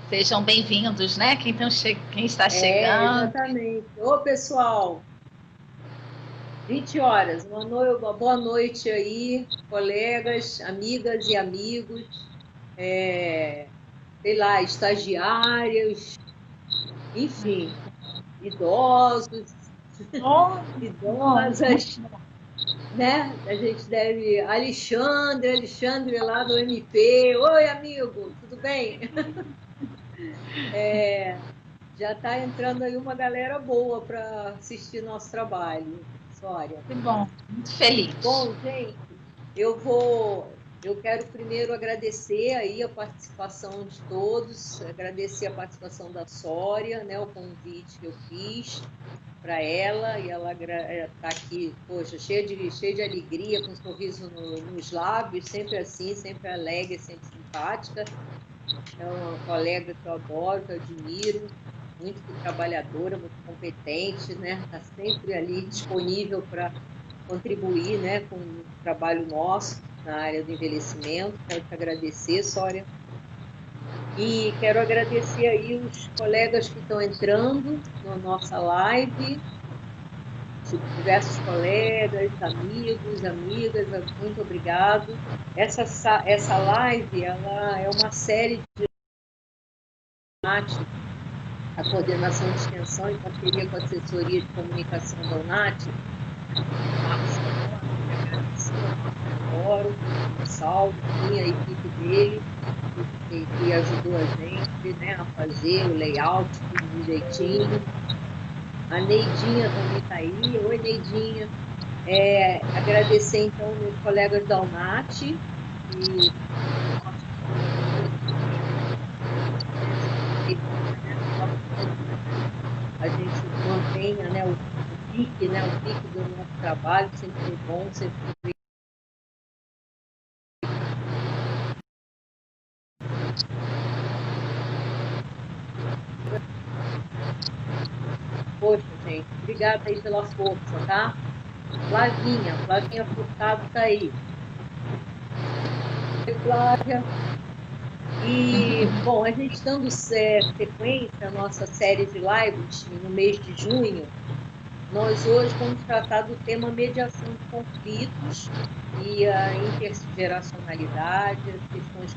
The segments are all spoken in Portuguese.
Sejam bem-vindos, né? Quem está chegando. Exatamente. Ô, pessoal, 20 horas. Uma boa noite aí, colegas, amigas e amigos, sei lá, estagiários, enfim, idosos, Oh, bom, idosas, né? A gente deve. Alexandre lá do MP. Oi, amigo, tudo bem? Já está entrando aí uma galera boa para assistir nosso trabalho, Sória. que bom, muito feliz. Bom, gente, eu quero primeiro agradecer aí a participação de todos, agradecer a participação da Sória, né, o convite que eu fiz para ela, e ela está aqui, poxa, cheia de alegria, com um sorriso nos lábios, sempre assim, sempre alegre, sempre simpática. É uma colega que eu adoro, que eu admiro, muito trabalhadora, muito competente, né? Está sempre ali disponível para contribuir, né, com o trabalho nosso na área do envelhecimento. Quero te agradecer, Sória. E quero agradecer aí os colegas que estão entrando na nossa live, diversos colegas, amigos, amigas, muito obrigado. Essa live, ela é uma série de a coordenação de extensão em parceria com a assessoria de comunicação da UNAT, Marcos Canora, que agradecer ao Marcos Canoro, o Salvo, e a equipe dele, que ajudou a gente, né, a fazer o layout, tudo direitinho. A Neidinha também está aí. Oi, Neidinha. Agradecer, então, meus colegas da UNAT, que a gente mantenha, né, o pique, né, o pique do nosso trabalho, sempre foi bom, sempre foi. Poxa, gente, obrigada aí pela força, tá? Flavinha Furtado está aí. Oi, Flávia. E, bom, a gente dando sequência à nossa série de lives no mês de junho, nós hoje vamos tratar do tema mediação de conflitos e a intergeracionalidade, as questões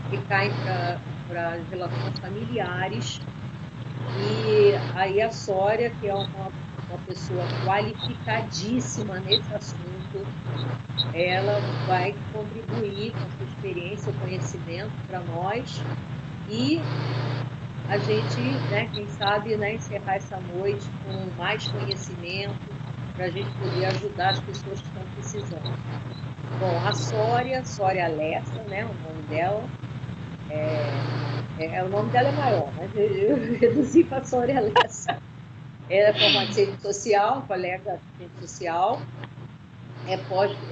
que caem para as relações familiares. E aí a Sória, que é uma pessoa qualificadíssima nesse assunto, ela vai contribuir com a sua experiência, o conhecimento para nós e a gente, né, quem sabe, né, encerrar essa noite com mais conhecimento para a gente poder ajudar as pessoas que estão precisando. Bom, a Sória Lessa, né, o nome dela, o nome dela é maior, mas eu reduzi para a Sória Lessa. Ela é formada em ciência social, colega de ciência social,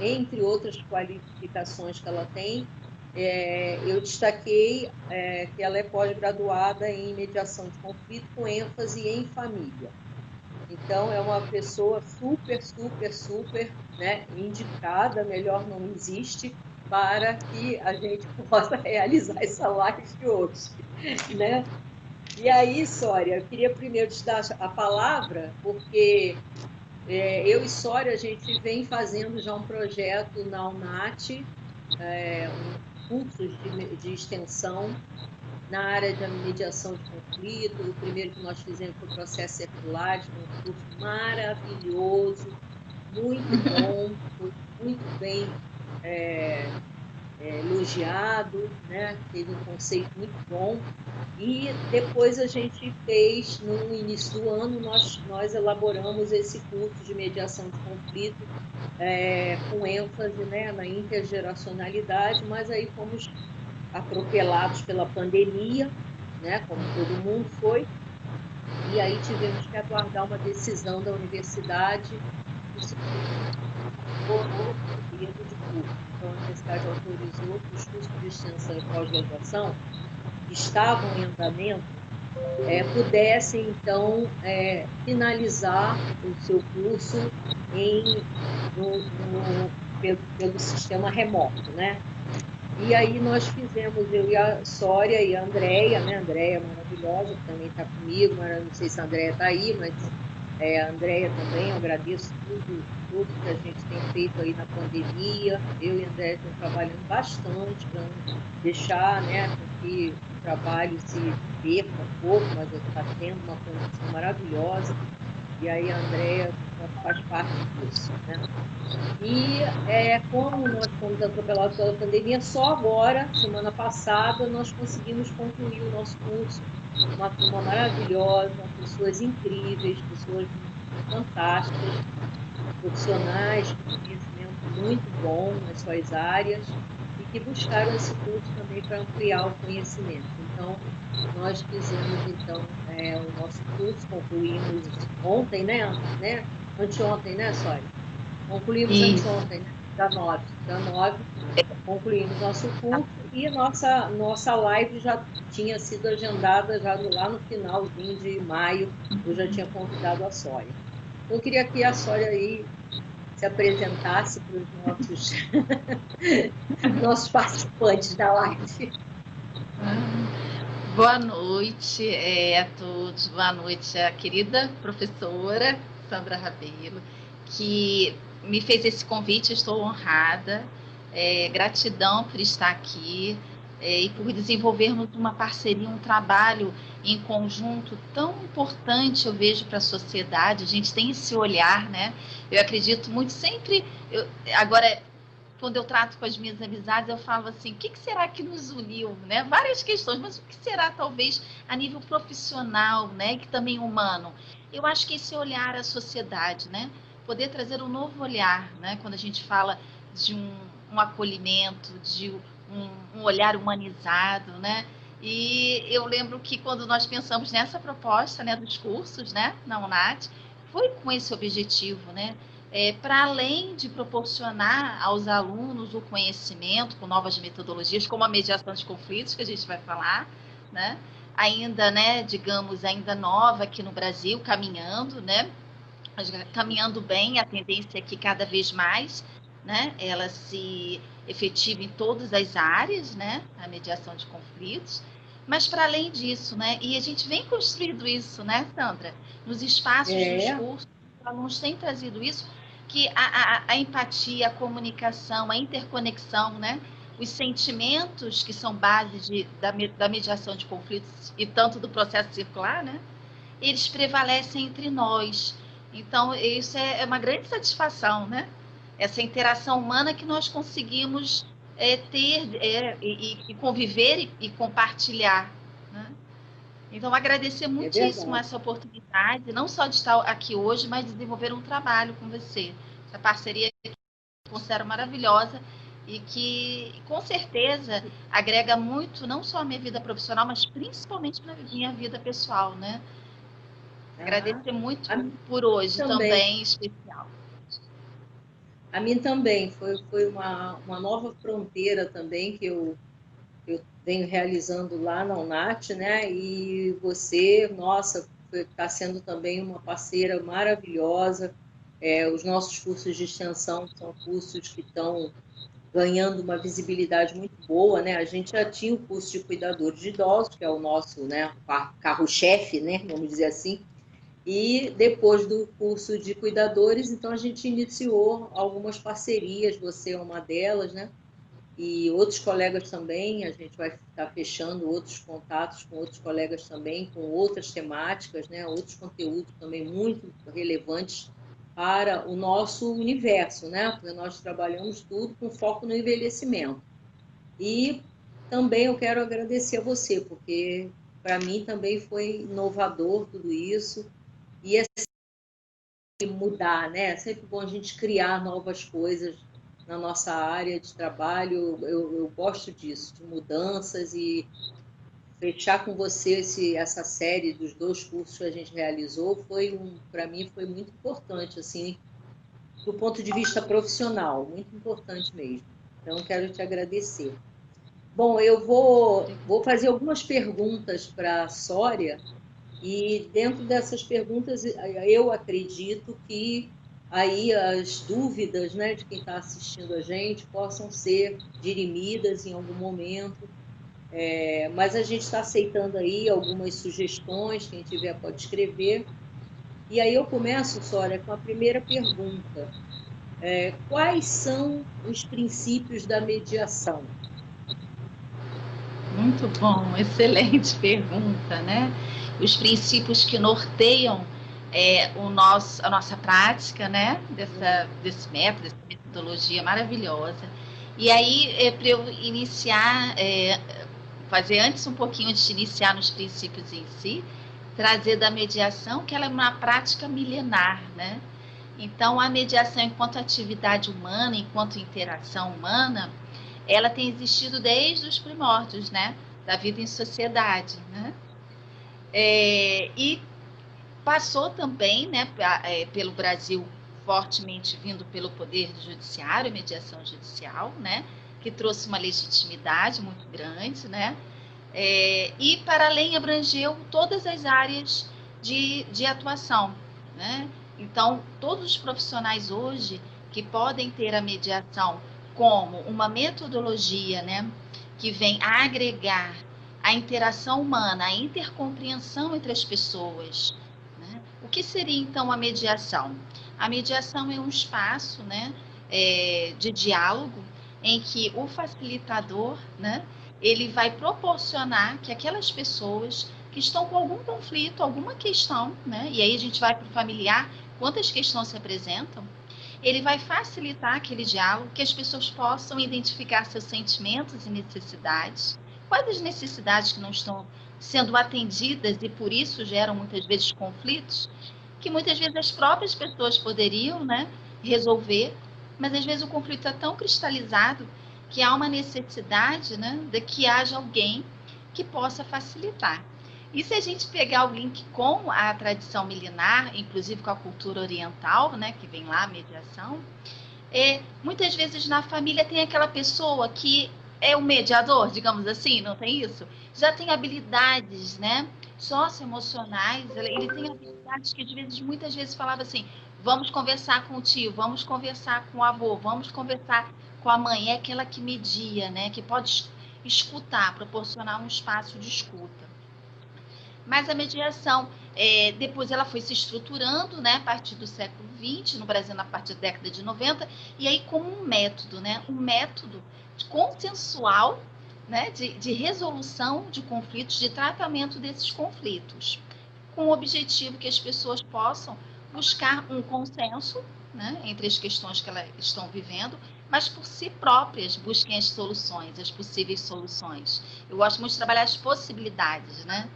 entre outras qualificações que ela tem, eu destaquei que ela é pós-graduada em mediação de conflito com ênfase em família. Então, é uma pessoa super, né, indicada, melhor não existe, para que a gente possa realizar essa live de hoje, né? E aí, Sória, eu queria primeiro te dar a palavra, porque eu e Sória, a gente vem fazendo já um projeto na UNAT, cursos de extensão na área de mediação de conflito. O primeiro que nós fizemos foi o processo circular, foi um curso maravilhoso, muito bom, foi muito bem elogiado, né? Teve um conceito muito bom. E depois a gente fez, no início do ano, nós elaboramos esse curso de mediação de conflito, com ênfase, né, na intergeracionalidade, mas aí fomos atropelados pela pandemia, né, como todo mundo foi, e aí tivemos que aguardar uma decisão da universidade que se tornou o período de curso. Então, a universidade autorizou que os cursos de extensão e pós-graduação que estavam em andamento pudessem, então, finalizar o seu curso pelo sistema remoto, né? E aí nós fizemos, eu e a Sória e a Andréia, né? A Andréia maravilhosa, que também está comigo, mas não sei se a Andréia está aí, mas a Andréia também, eu agradeço tudo que a gente tem feito aí na pandemia. Eu e a Andréia estamos trabalhando bastante para não deixar, né, com que o trabalho se perca um pouco, mas está tendo uma condição maravilhosa. E aí a Andréia faz parte disso, né? E como nós fomos atropelados pela pandemia, só agora, semana passada, nós conseguimos concluir o nosso curso. Uma turma maravilhosa, pessoas incríveis, pessoas fantásticas, profissionais com conhecimento muito bom nas suas áreas e que buscaram esse curso também para ampliar o conhecimento. Então, nós fizemos então o nosso curso, concluímos ontem, né? Anteontem, né, Sória? Concluímos Isso. anteontem, né? Dia 9, concluímos nosso curso e nossa live já tinha sido agendada já lá no finalzinho de maio, eu já tinha convidado a Sória. Então, eu queria que a Sória aí se apresentasse para os nossos participantes da live. Boa noite a todos, boa noite à querida professora Sandra Rabelo, que me fez esse convite, estou honrada, gratidão por estar aqui e por desenvolvermos uma parceria, um trabalho em conjunto tão importante, eu vejo, para a sociedade. A gente tem esse olhar, né? Eu acredito muito sempre, agora quando eu trato com as minhas amizades, eu falo assim, o que será que nos uniu, né? Várias questões, mas o que será talvez a nível profissional, né? Que também humano. Eu acho que esse olhar à sociedade, né? Poder trazer um novo olhar, né? Quando a gente fala de um acolhimento, de um olhar humanizado, né? E eu lembro que quando nós pensamos nessa proposta, né, dos cursos, né, na UNAT, foi com esse objetivo, né? Para além de proporcionar aos alunos o conhecimento com novas metodologias, como a mediação de conflitos, que a gente vai falar, né? Ainda, né, digamos, ainda nova aqui no Brasil, caminhando, né? Caminhando bem, a tendência é que cada vez mais, né, ela se efetive em todas as áreas, né, a mediação de conflitos. Mas para além disso, né, e a gente vem construindo isso, né, Sandra, nos espaços dos cursos, os alunos têm trazido isso, que a empatia, a comunicação, a interconexão, né, os sentimentos que são base da mediação de conflitos e tanto do processo circular, né, eles prevalecem entre nós. Então, isso é uma grande satisfação, né? Essa interação humana que nós conseguimos ter e conviver e compartilhar, né? Então, agradecer muitíssimo essa oportunidade, não só de estar aqui hoje, mas de desenvolver um trabalho com você. Essa parceria que eu considero maravilhosa e que, com certeza, agrega muito, não só à minha vida profissional, mas principalmente na minha vida pessoal, né? Agradecer muito por hoje também especial. A mim também, foi uma nova fronteira também que eu venho realizando lá na UNAT, né? E você, nossa, está sendo também uma parceira maravilhosa. Os nossos cursos de extensão são cursos que estão ganhando uma visibilidade muito boa, né? A gente já tinha o curso de cuidadores de idosos, que é o nosso, né, carro-chefe, né, vamos dizer assim. E depois do curso de cuidadores, então a gente iniciou algumas parcerias, você é uma delas, né? E outros colegas também, a gente vai estar fechando outros contatos com outros colegas também, com outras temáticas, né? Outros conteúdos também muito relevantes para o nosso universo, né? Porque nós trabalhamos tudo com foco no envelhecimento. E também eu quero agradecer a você, porque para mim também foi inovador tudo isso. E é sempre mudar, né? É sempre bom a gente criar novas coisas na nossa área de trabalho. Eu gosto disso, de mudanças, e fechar com você essa série dos 2 cursos que a gente realizou para mim foi muito importante, assim, do ponto de vista profissional, muito importante mesmo. Então, quero te agradecer. Bom, eu vou fazer algumas perguntas para a Sória, e dentro dessas perguntas eu acredito que aí as dúvidas, né, de quem está assistindo a gente possam ser dirimidas em algum momento. Mas a gente está aceitando aí algumas sugestões, quem tiver pode escrever. E aí eu começo, Sória, com a primeira pergunta. Quais são os princípios da mediação? Muito bom, excelente pergunta, né? Os princípios que norteiam a nossa prática, né? Desse método, dessa metodologia maravilhosa. E aí, para eu iniciar, fazer antes um pouquinho antes de iniciar nos princípios em si, trazer da mediação, que ela é uma prática milenar, né? Então, a mediação enquanto atividade humana, enquanto interação humana, ela tem existido desde os primórdios, né, da vida em sociedade, né? E passou também, né, pelo Brasil, fortemente vindo pelo poder judiciário, mediação judicial, né, que trouxe uma legitimidade muito grande, né? E para além abrangeu todas as áreas de atuação, né? Então, todos os profissionais hoje que podem ter a mediação como uma metodologia, né, que vem a agregar a interação humana, a intercompreensão entre as pessoas, né? O que seria então a mediação? A mediação é um espaço, né, de diálogo em que o facilitador, né, ele vai proporcionar que aquelas pessoas que estão com algum conflito, alguma questão, né, e aí a gente vai para o familiar, quantas questões se apresentam, ele vai facilitar aquele diálogo, que as pessoas possam identificar seus sentimentos e necessidades, quais as necessidades que não estão sendo atendidas e por isso geram muitas vezes conflitos, que muitas vezes as próprias pessoas poderiam, né, resolver, mas às vezes o conflito é tão cristalizado que há uma necessidade, né, de que haja alguém que possa facilitar. E se a gente pegar o link com a tradição milenar, inclusive com a cultura oriental, né, que vem lá, a mediação, muitas vezes na família tem aquela pessoa que é o mediador, digamos assim, não tem isso? Já tem habilidades, né, socioemocionais, ele tem habilidades que às vezes, muitas vezes falava assim, vamos conversar com o tio, vamos conversar com o avô, vamos conversar com a mãe, é aquela que media, né, que pode escutar, proporcionar um espaço de escuta. Mas a mediação, depois ela foi se estruturando, né, a partir do século XX, no Brasil, na partir da década de 90, e aí como um método, né, um método consensual, né, de resolução de conflitos, de tratamento desses conflitos, com o objetivo que as pessoas possam buscar um consenso, né, entre as questões que elas estão vivendo, mas por si próprias busquem as soluções, as possíveis soluções. Eu gosto muito de trabalhar as possibilidades, né?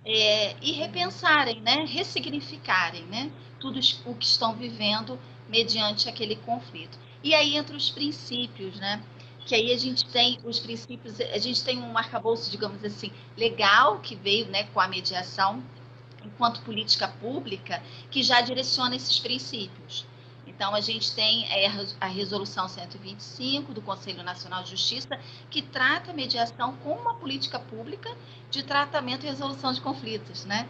E repensarem, né, ressignificarem, né, tudo o que estão vivendo mediante aquele conflito. E aí entra os princípios, né, que aí a gente tem os princípios, a gente tem um arcabouço, digamos assim, legal que veio, né, com a mediação, enquanto política pública, que já direciona esses princípios. Então, a gente tem a Resolução 125 do Conselho Nacional de Justiça, que trata a mediação como uma política pública de tratamento e resolução de conflitos, né?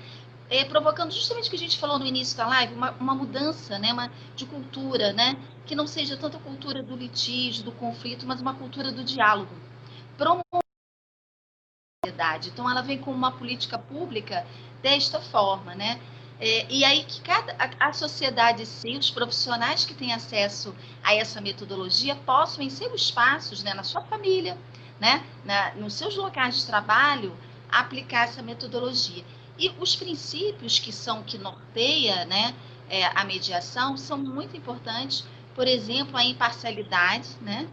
Provocando justamente o que a gente falou no início da live, uma mudança, né, de cultura, né? Que não seja tanto a cultura do litígio, do conflito, mas uma cultura do diálogo. Promover a sociedade. Então, ela vem com uma política pública desta forma, né? E aí que a sociedade, sim, os profissionais que têm acesso a essa metodologia possam, em seus espaços, né, na sua família, né, nos seus locais de trabalho, aplicar essa metodologia. E os princípios que norteia, né, a mediação são muito importantes. Por exemplo, a imparcialidade, né,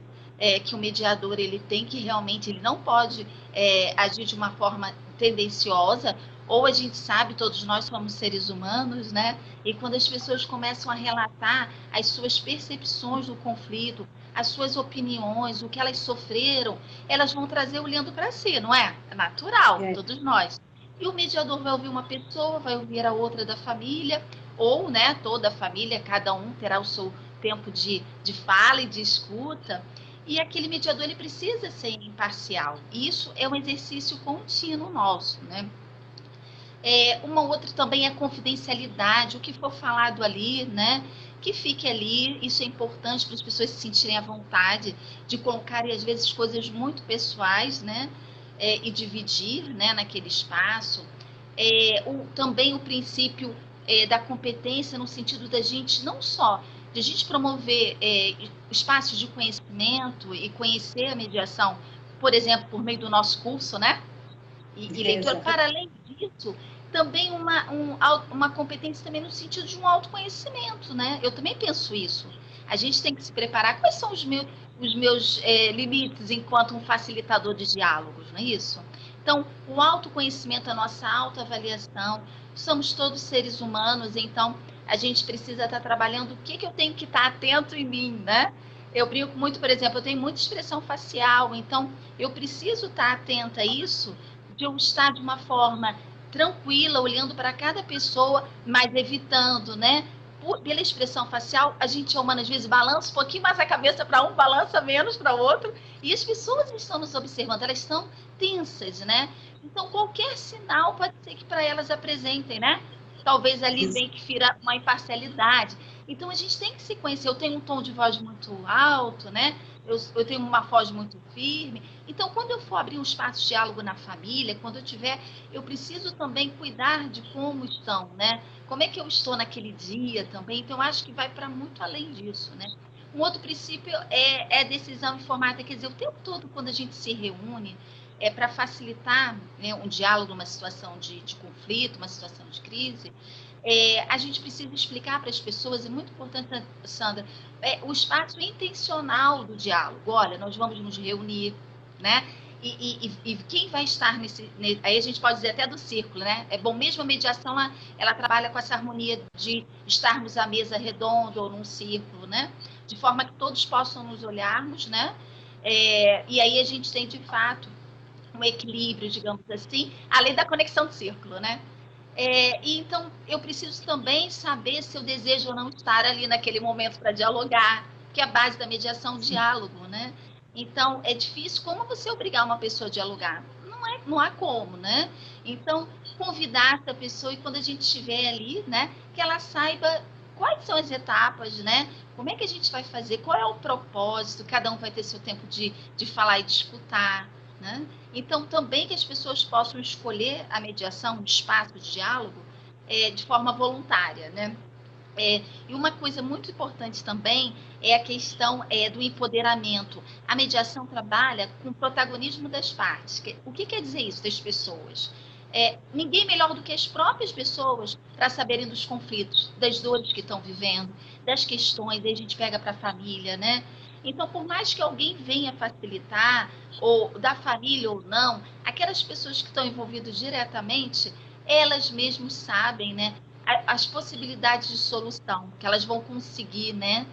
que o mediador ele tem que realmente, ele não pode agir de uma forma tendenciosa, ou a gente sabe, todos nós somos seres humanos, né? E quando as pessoas começam a relatar as suas percepções do conflito, as suas opiniões, o que elas sofreram, elas vão trazer olhando para si, não é? É natural, todos nós. E o mediador vai ouvir uma pessoa, vai ouvir a outra da família, ou, né, toda a família, cada um terá o seu tempo de fala e de escuta. E aquele mediador, ele precisa ser imparcial. E isso é um exercício contínuo nosso, né? Uma outra também é a confidencialidade, o que for falado ali, né? que fique ali. Isso é importante para as pessoas se sentirem à vontade de colocarem, às vezes, coisas muito pessoais, né? E dividir, né, naquele espaço. Também o princípio da competência, no sentido da gente não só de a gente promover espaços de conhecimento e conhecer a mediação, por exemplo, por meio do nosso curso, né? E leitura. Para além disso, também uma competência também no sentido de um autoconhecimento, né? Eu também penso isso. A gente tem que se preparar. Quais são os meus limites enquanto um facilitador de diálogos, não é isso? Então, o autoconhecimento, a nossa autoavaliação, somos todos seres humanos, então a gente precisa estar trabalhando o que eu tenho que estar atento em mim, né? Eu brinco muito, por exemplo, eu tenho muita expressão facial, então eu preciso estar atenta a isso, de eu estar de uma forma tranquila, olhando para cada pessoa, mas evitando, né? Pela expressão facial, a gente é humano, às vezes balança um pouquinho mais a cabeça para um, balança menos para o outro, e as pessoas estão nos observando, elas estão tensas, né? Então, qualquer sinal pode ser que para elas apresentem, né? Talvez ali vem que fira uma imparcialidade. Então, a gente tem que se conhecer. Eu tenho um tom de voz muito alto, né? Eu tenho uma voz muito firme. Então, quando eu for abrir um espaço de diálogo na família, quando eu tiver, eu preciso também cuidar de como estão, né? Como é que eu estou naquele dia também. Então, eu acho que vai para muito além disso, né? Um outro princípio é decisão informada. Quer dizer, o tempo todo, quando a gente se reúne, para facilitar, né, um diálogo numa situação de conflito, uma situação de crise, a gente precisa explicar para as pessoas, é muito importante, Sandra, o espaço intencional do diálogo. Olha, nós vamos nos reunir, né? E quem vai estar aí a gente pode dizer até do círculo, né? É bom, mesmo a mediação, ela trabalha com essa harmonia de estarmos à mesa redonda ou num círculo, né? De forma que todos possam nos olharmos, né? E aí a gente tem, de fato, um equilíbrio, digamos assim, além da conexão do círculo, né? E então, eu preciso também saber se eu desejo ou não estar ali naquele momento para dialogar, que é a base da mediação, o diálogo, né? Então, é difícil. Como você obrigar uma pessoa a dialogar? Não há como, né? Então, convidar essa pessoa, e quando a gente estiver ali, né, que ela saiba quais são as etapas, né? Como é que a gente vai fazer? Qual é o propósito? Cada um vai ter seu tempo de falar e de escutar, né? Então, também que as pessoas possam escolher a mediação, o espaço de diálogo, de forma voluntária, né? E uma coisa muito importante também é a questão do empoderamento. A mediação trabalha com o protagonismo das partes. O que quer dizer isso, das pessoas? Ninguém melhor do que as próprias pessoas para saberem dos conflitos, das dores que estão vivendo, das questões, aí a gente pega para a família, né? Então, por mais que alguém venha facilitar, ou da família ou não, aquelas pessoas que estão envolvidas diretamente, elas mesmas sabem, né, as possibilidades de solução, que elas vão conseguir, né,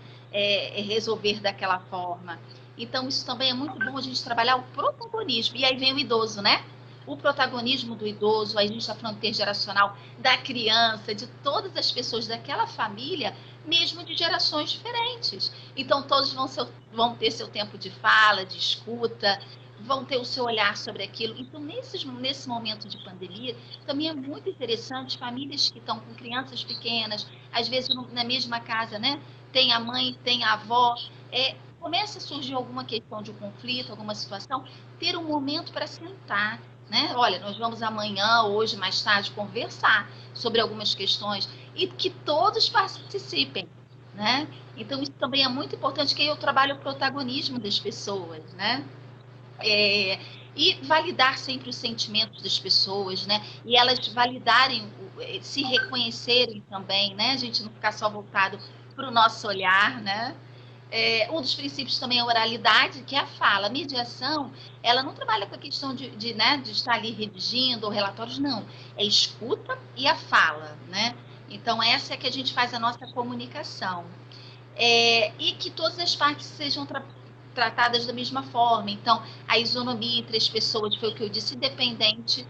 resolver daquela forma. Então, isso também é muito bom a gente trabalhar o protagonismo. E aí vem o idoso, né? O protagonismo do idoso, aí a gente está falando intergeracional, da criança, de todas as pessoas daquela família, mesmo de gerações diferentes. Então, todos vão ter seu tempo de fala, de escuta, vão ter o seu olhar sobre aquilo. Então, nesse momento de pandemia, também é muito interessante famílias que estão com crianças pequenas, às vezes na mesma casa, né? Tem a mãe, tem a avó. Começa a surgir alguma questão de conflito, alguma situação, ter um momento para sentar, né? Olha, nós vamos amanhã, hoje, mais tarde, conversar sobre algumas questões e que todos participem, né? Então, isso também é muito importante, que eu trabalho o protagonismo das pessoas, né? E validar sempre os sentimentos das pessoas, né? E elas validarem, se reconhecerem também, né? A gente não ficar só voltado para o nosso olhar, né? Um dos princípios também é a oralidade, que é a fala. A mediação, ela não trabalha com a questão né, de estar ali redigindo ou relatórios, não. É escuta e a fala, né? Então, essa é que a gente faz a nossa comunicação. E que todas as partes sejam tratadas da mesma forma. Então, a isonomia entre as pessoas, foi o que eu disse, independente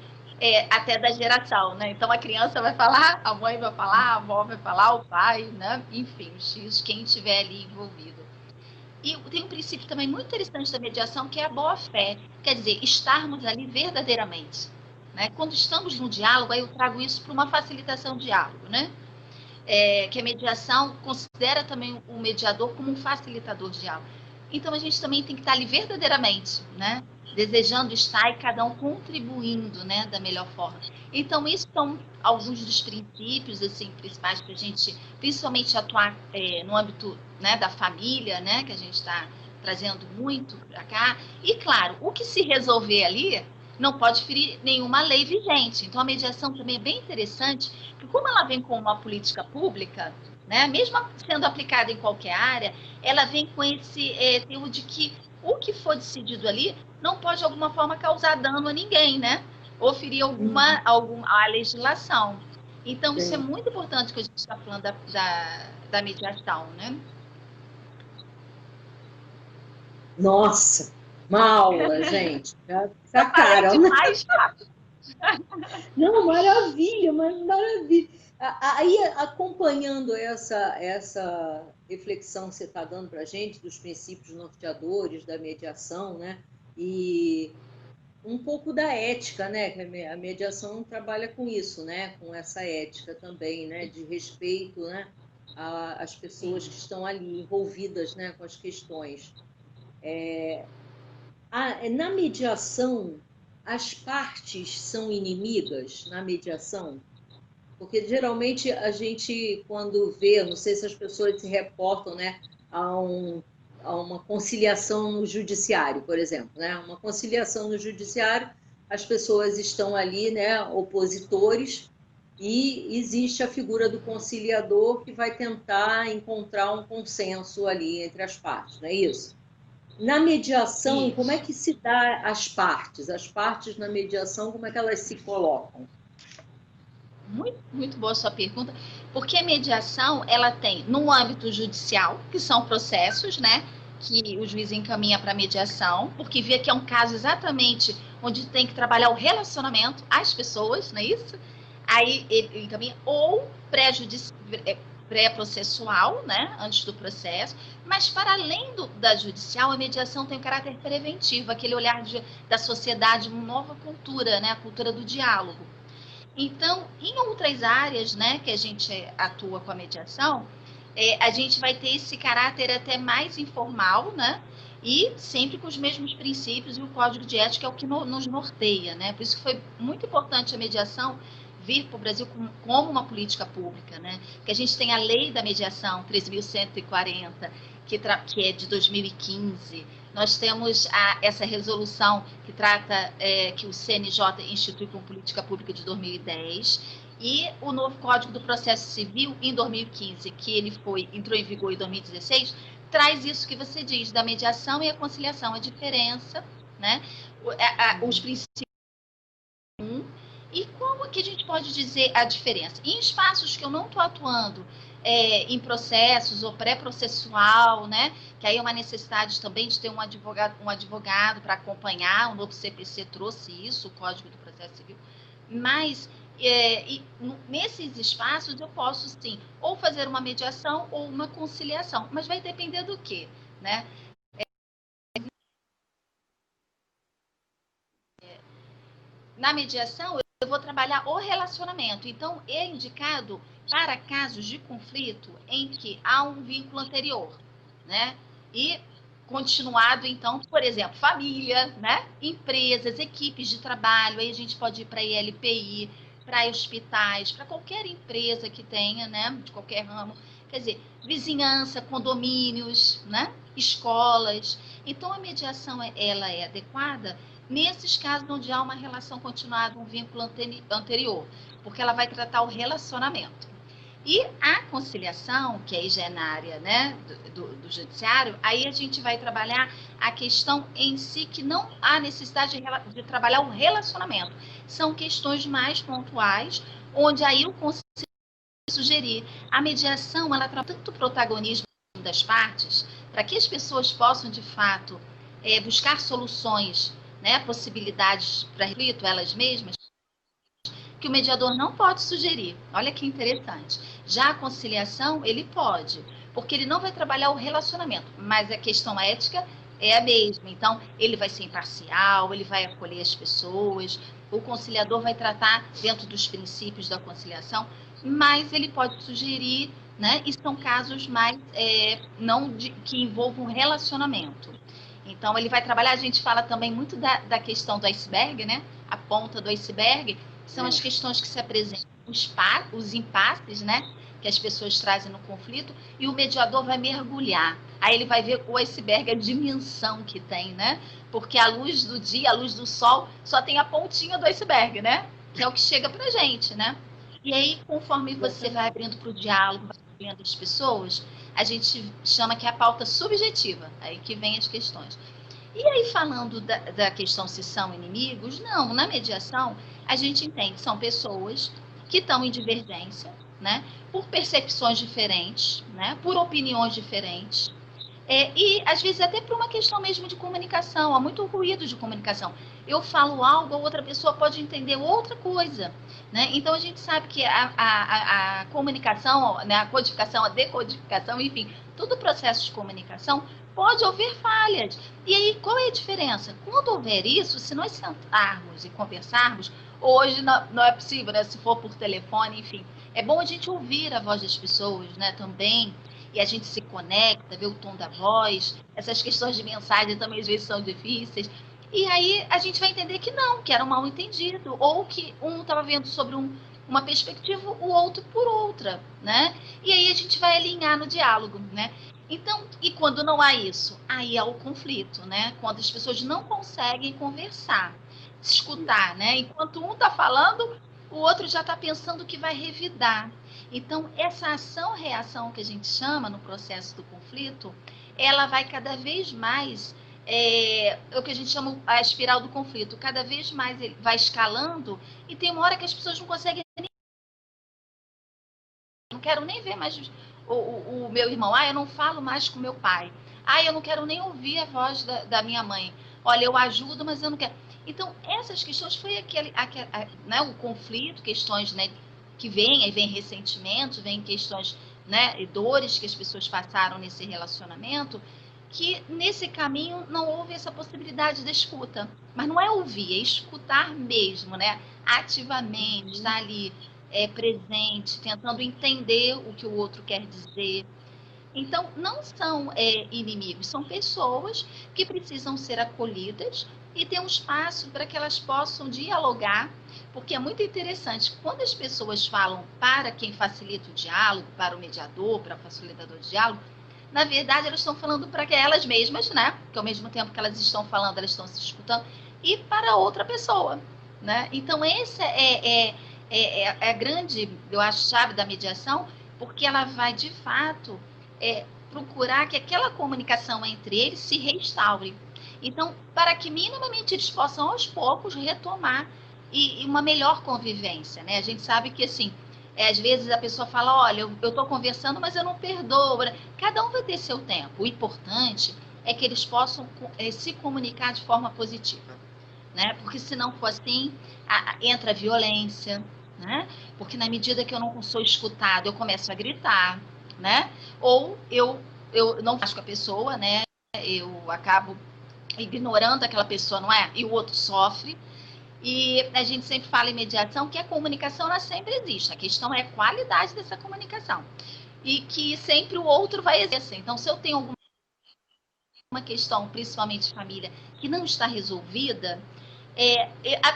até da geração, né? Então, a criança vai falar, a mãe vai falar, a avó vai falar, o pai, né? Enfim, os tios, quem estiver ali envolvido. E tem um princípio também muito interessante da mediação, que é a boa-fé. Quer dizer, estarmos ali verdadeiramente, né? Quando estamos no diálogo, aí eu trago isso para uma facilitação do diálogo, né? que a mediação considera também o mediador como um facilitador de diálogo. Então, a gente também tem que estar ali verdadeiramente, né? Desejando estar e cada um contribuindo, né, da melhor forma. Então, isso são alguns dos princípios, assim, principais para a gente, principalmente atuar no âmbito, né, da família, né, que a gente está trazendo muito para cá. E, claro, o que se resolver ali não pode ferir nenhuma lei vigente. Então, a mediação também é bem interessante, porque como ela vem com uma política pública, né, mesmo sendo aplicada em qualquer área, ela vem com esse teor de que o que for decidido ali não pode, de alguma forma, causar dano a ninguém, né? Ou ferir a legislação. Então, isso é muito importante que a gente está falando da mediação, né? Nossa, uma aula, gente. Tá cara. Demais, Não, maravilha, mas maravilha. Aí, acompanhando essa reflexão que você está dando para a gente, dos princípios norteadores da mediação, né? E um pouco da ética, né? Que a mediação trabalha com isso, né? Com essa ética também, né? De respeito, né? Às pessoas que estão ali envolvidas, né? Com as questões. Na mediação, as partes são inimigas na mediação? Porque geralmente a gente, quando vê, não sei se as pessoas se reportam, né, a uma conciliação no judiciário, por exemplo, né? Uma conciliação no judiciário, as pessoas estão ali, né, opositores, e existe a figura do conciliador que vai tentar encontrar um consenso ali entre as partes, não é isso? Na mediação, como é que se dá as partes? As partes na mediação, como é que elas se colocam? Muito, muito boa a sua pergunta, porque a mediação, ela tem, no âmbito judicial, que são processos, né, que o juiz encaminha para mediação, porque vê que é um caso exatamente onde tem que trabalhar o relacionamento às pessoas, não é isso? Aí ele encaminha, ou pré-processual, né, antes do processo, mas para além da judicial, a mediação tem um caráter preventivo, aquele olhar da sociedade, uma nova cultura, né, a cultura do diálogo. Então, em outras áreas, né, que a gente atua com a mediação, a gente vai ter esse caráter até mais informal, né? E sempre com os mesmos princípios, e o código de ética é o que nos norteia, né? Por isso que foi muito importante a mediação vir para o Brasil como uma política pública, né? Que a gente tem a lei da mediação 13.140, que é de 2015. Nós temos essa resolução que trata que o CNJ institui como política pública de 2010 e o novo Código do Processo Civil em 2015, que ele entrou em vigor em 2016, traz isso que você diz da mediação e a conciliação, a diferença, né? Os princípios. E como que a gente pode dizer a diferença? Em espaços que eu não estou atuando em processos ou pré-processual, né? Que aí é uma necessidade também de ter um advogado para acompanhar, o novo CPC trouxe isso, o Código do Processo Civil, mas nesses espaços eu posso sim, ou fazer uma mediação ou uma conciliação, mas vai depender do quê, né? Na mediação, eu vou trabalhar o relacionamento. Então, é indicado para casos de conflito em que há um vínculo anterior, né? E continuado, então, por exemplo, família, né? Empresas, equipes de trabalho, aí a gente pode ir para a ILPI, para hospitais, para qualquer empresa que tenha, né? De qualquer ramo. Quer dizer, vizinhança, condomínios, né? Escolas. Então, a mediação, ela é adequada nesses casos onde há uma relação continuada, um vínculo anterior, porque ela vai tratar o relacionamento. E a conciliação, que aí já é na área, né, do judiciário, aí a gente vai trabalhar a questão em si que não há necessidade de trabalhar o relacionamento. São questões mais pontuais, onde aí o conselho sugerir. A mediação, ela traz tanto protagonismo das partes, para que as pessoas possam, de fato, buscar soluções, né, possibilidades para reflito elas mesmas, que o mediador não pode sugerir. Olha que interessante. Já a conciliação, ele pode, porque ele não vai trabalhar o relacionamento, mas a questão ética é a mesma. Então, ele vai ser imparcial, ele vai acolher as pessoas, o conciliador vai tratar, dentro dos princípios da conciliação, mas ele pode sugerir, né? E são casos mais que envolvam relacionamento. Então, ele vai trabalhar, a gente fala também muito da questão do iceberg, né? A ponta do iceberg são as questões que se apresentam, os impasses, né? Que as pessoas trazem no conflito, e o mediador vai mergulhar. Aí ele vai ver o iceberg, a dimensão que tem, né? Porque a luz do dia, a luz do sol, só tem a pontinha do iceberg, né? Que é o que chega pra gente, né? E aí, conforme você vai abrindo para o diálogo, vai abrindo as pessoas, a gente chama que é a pauta subjetiva, aí que vem as questões. E aí, falando da questão se são inimigos, não, na mediação, a gente entende que são pessoas que estão em divergência, né, por percepções diferentes, né, por opiniões diferentes, e às vezes até por uma questão mesmo de comunicação, há muito ruído de comunicação. Eu falo algo, a outra pessoa pode entender outra coisa, né? Então a gente sabe que a comunicação, né, a codificação, a decodificação, enfim, todo o processo de comunicação pode haver falhas. E aí, qual é a diferença? Quando houver isso, se nós sentarmos e conversarmos, hoje não é possível, né? Se for por telefone, enfim, é bom a gente ouvir a voz das pessoas, né, também, e a gente se conecta, vê o tom da voz, essas questões de mensagem também às vezes são difíceis, e aí a gente vai entender que não, que era um mal entendido, ou que um estava vendo sobre uma perspectiva, o outro por outra, né? E aí a gente vai alinhar no diálogo, né? Então, e quando não há isso? Aí há o conflito, né? Quando as pessoas não conseguem conversar, escutar, né? Enquanto um está falando, o outro já está pensando que vai revidar. Então, essa ação-reação que a gente chama no processo do conflito, ela vai cada vez mais, o que a gente chama a espiral do conflito, cada vez mais ele vai escalando, e tem uma hora que as pessoas não conseguem, não quero nem ver mais o meu irmão, eu não falo mais com meu pai, eu não quero nem ouvir a voz da minha mãe, olha, eu ajudo, mas eu não quero. Então, essas questões foi né, o conflito, questões, né, que vem, aí vem ressentimentos, vem questões, né, e dores que as pessoas passaram nesse relacionamento, que nesse caminho não houve essa possibilidade da escuta. Mas não é ouvir, é escutar mesmo, né? Ativamente, estar ali presente, tentando entender o que o outro quer dizer. Então, não são inimigos, são pessoas que precisam ser acolhidas e ter um espaço para que elas possam dialogar, porque é muito interessante, quando as pessoas falam para quem facilita o diálogo, para o mediador, para o facilitador de diálogo, na verdade elas estão falando para elas mesmas, né? Porque ao mesmo tempo que elas estão falando, elas estão se escutando, e para outra pessoa, né? Então, essa é a grande, eu acho, chave da mediação, porque ela vai, de fato, procurar que aquela comunicação entre eles se restaure. Então, para que minimamente eles possam, aos poucos, retomar e uma melhor convivência, né? A gente sabe que, assim, às vezes a pessoa fala, olha, eu estou conversando, mas eu não perdoo. Cada um vai ter seu tempo. O importante é que eles possam se comunicar de forma positiva, né? Porque se não for assim, entra a violência, né? Porque na medida que eu não sou escutado, eu começo a gritar, né? Ou eu não faço com a pessoa, né? Eu acabo ignorando aquela pessoa, não é? E o outro sofre. E a gente sempre fala em mediação que a comunicação ela sempre existe. A questão é a qualidade dessa comunicação. E que sempre o outro vai exercer. Então, se eu tenho alguma questão, principalmente família, que não está resolvida,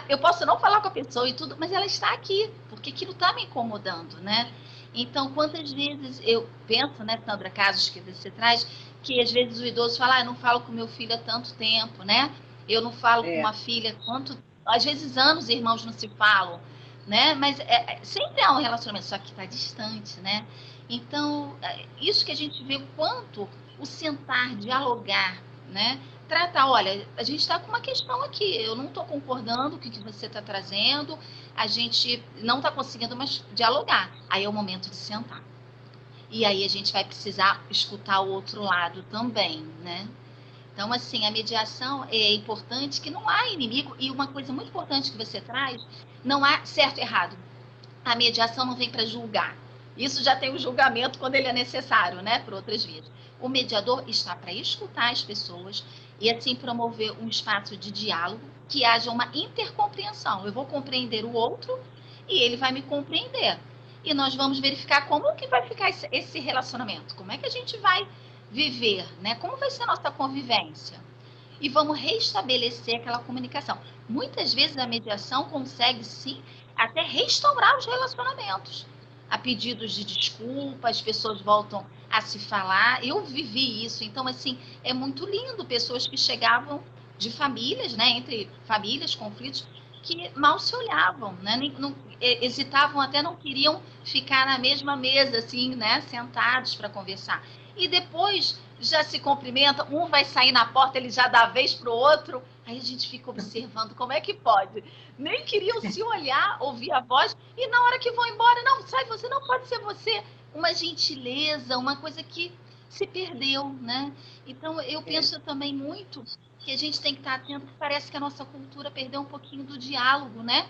eu posso não falar com a pessoa e tudo, mas ela está aqui, porque aquilo está me incomodando, né? Então, quantas vezes eu penso, né, Sandra, casos que você traz, que às vezes o idoso fala, eu não falo com meu filho há tanto tempo, né? Eu não falo com uma filha às vezes anos irmãos não se falam, né? Mas sempre há um relacionamento, só que está distante, né? Então, isso que a gente vê o quanto o sentar, dialogar, né? Tratar, olha, a gente está com uma questão aqui, eu não estou concordando com o que você está trazendo, a gente não está conseguindo mais dialogar. Aí é o momento de sentar. E aí a gente vai precisar escutar o outro lado também, né? Então, assim, a mediação é importante, que não há inimigo, e uma coisa muito importante que você traz, não há certo e errado. A mediação não vem para julgar. Isso já tem o julgamento quando ele é necessário, né, por outras vias. O mediador está para escutar as pessoas e, assim, promover um espaço de diálogo, que haja uma intercompreensão. Eu vou compreender o outro e ele vai me compreender. e nós vamos verificar como que vai ficar esse relacionamento, como é que a gente vai viver, né? Como vai ser a nossa convivência. E vamos restabelecer aquela comunicação. Muitas vezes a mediação consegue, sim, até restaurar os relacionamentos. A pedidos de desculpa, as pessoas voltam a se falar. Eu vivi isso. Então, assim, é muito lindo pessoas que chegavam de famílias, né, entre famílias, conflitos, que mal se olhavam, né, não, hesitavam, até não queriam ficar na mesma mesa, assim, né, sentados para conversar. E depois já se cumprimenta, um vai sair na porta, ele já dá a vez para o outro, aí a gente fica observando como é que pode. Nem queriam se olhar, ouvir a voz, e na hora que vão embora, não, sai você, não pode ser você. Uma gentileza, uma coisa que se perdeu, né? Então, eu penso também muito que a gente tem que estar atento, parece que a nossa cultura perdeu um pouquinho do diálogo, né?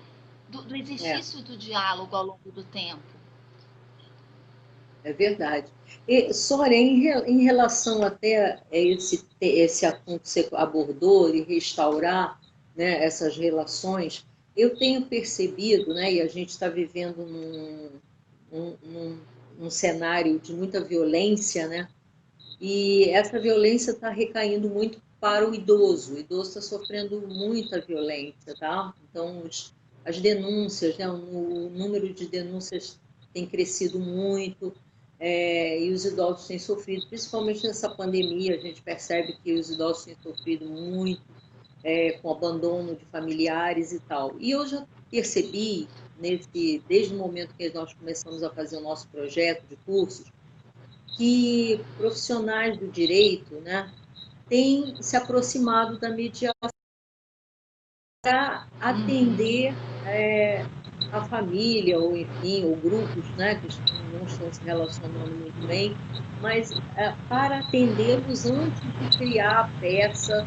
Do exercício do diálogo ao longo do tempo. É verdade. E, Sônia, em relação até a esse assunto que você abordou, de restaurar, né, essas relações, eu tenho percebido, né, e a gente está vivendo num cenário de muita violência, né, e essa violência está recaindo muito para o idoso. O idoso está sofrendo muita violência, tá? Então, as denúncias, né, o número de denúncias tem crescido muito, e os idosos têm sofrido, principalmente nessa pandemia, a gente percebe que os idosos têm sofrido muito, com abandono de familiares e tal. E eu já percebi, desde o momento que nós começamos a fazer o nosso projeto de cursos, que profissionais do direito, né, têm se aproximado da mediação para atender a família, ou enfim, ou grupos, né, que não estão se relacionando muito bem, mas para atendê-los antes de criar a peça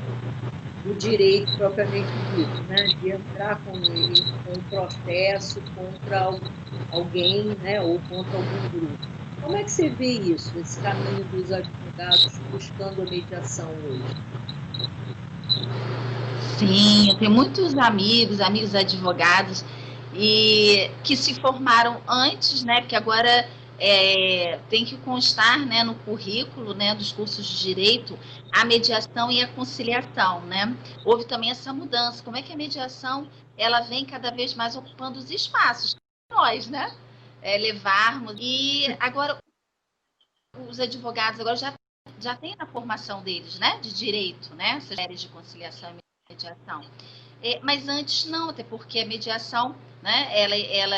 do direito propriamente dito, né, de entrar com um processo contra alguém, né, ou contra algum grupo. Como é que você vê isso, esse caminho dos advogados buscando a mediação hoje? Sim, eu tenho muitos amigos advogados, e que se formaram antes, né? Porque agora tem que constar, né, no currículo, né, dos cursos de direito, a mediação e a conciliação, né? Houve também essa mudança. Como é que a mediação ela vem cada vez mais ocupando os espaços que nós, né? Levarmos. E agora os advogados agora já têm na formação deles, né, de direito, né, essas áreas de conciliação e mediação. Mas antes não, até porque a mediação, né, ela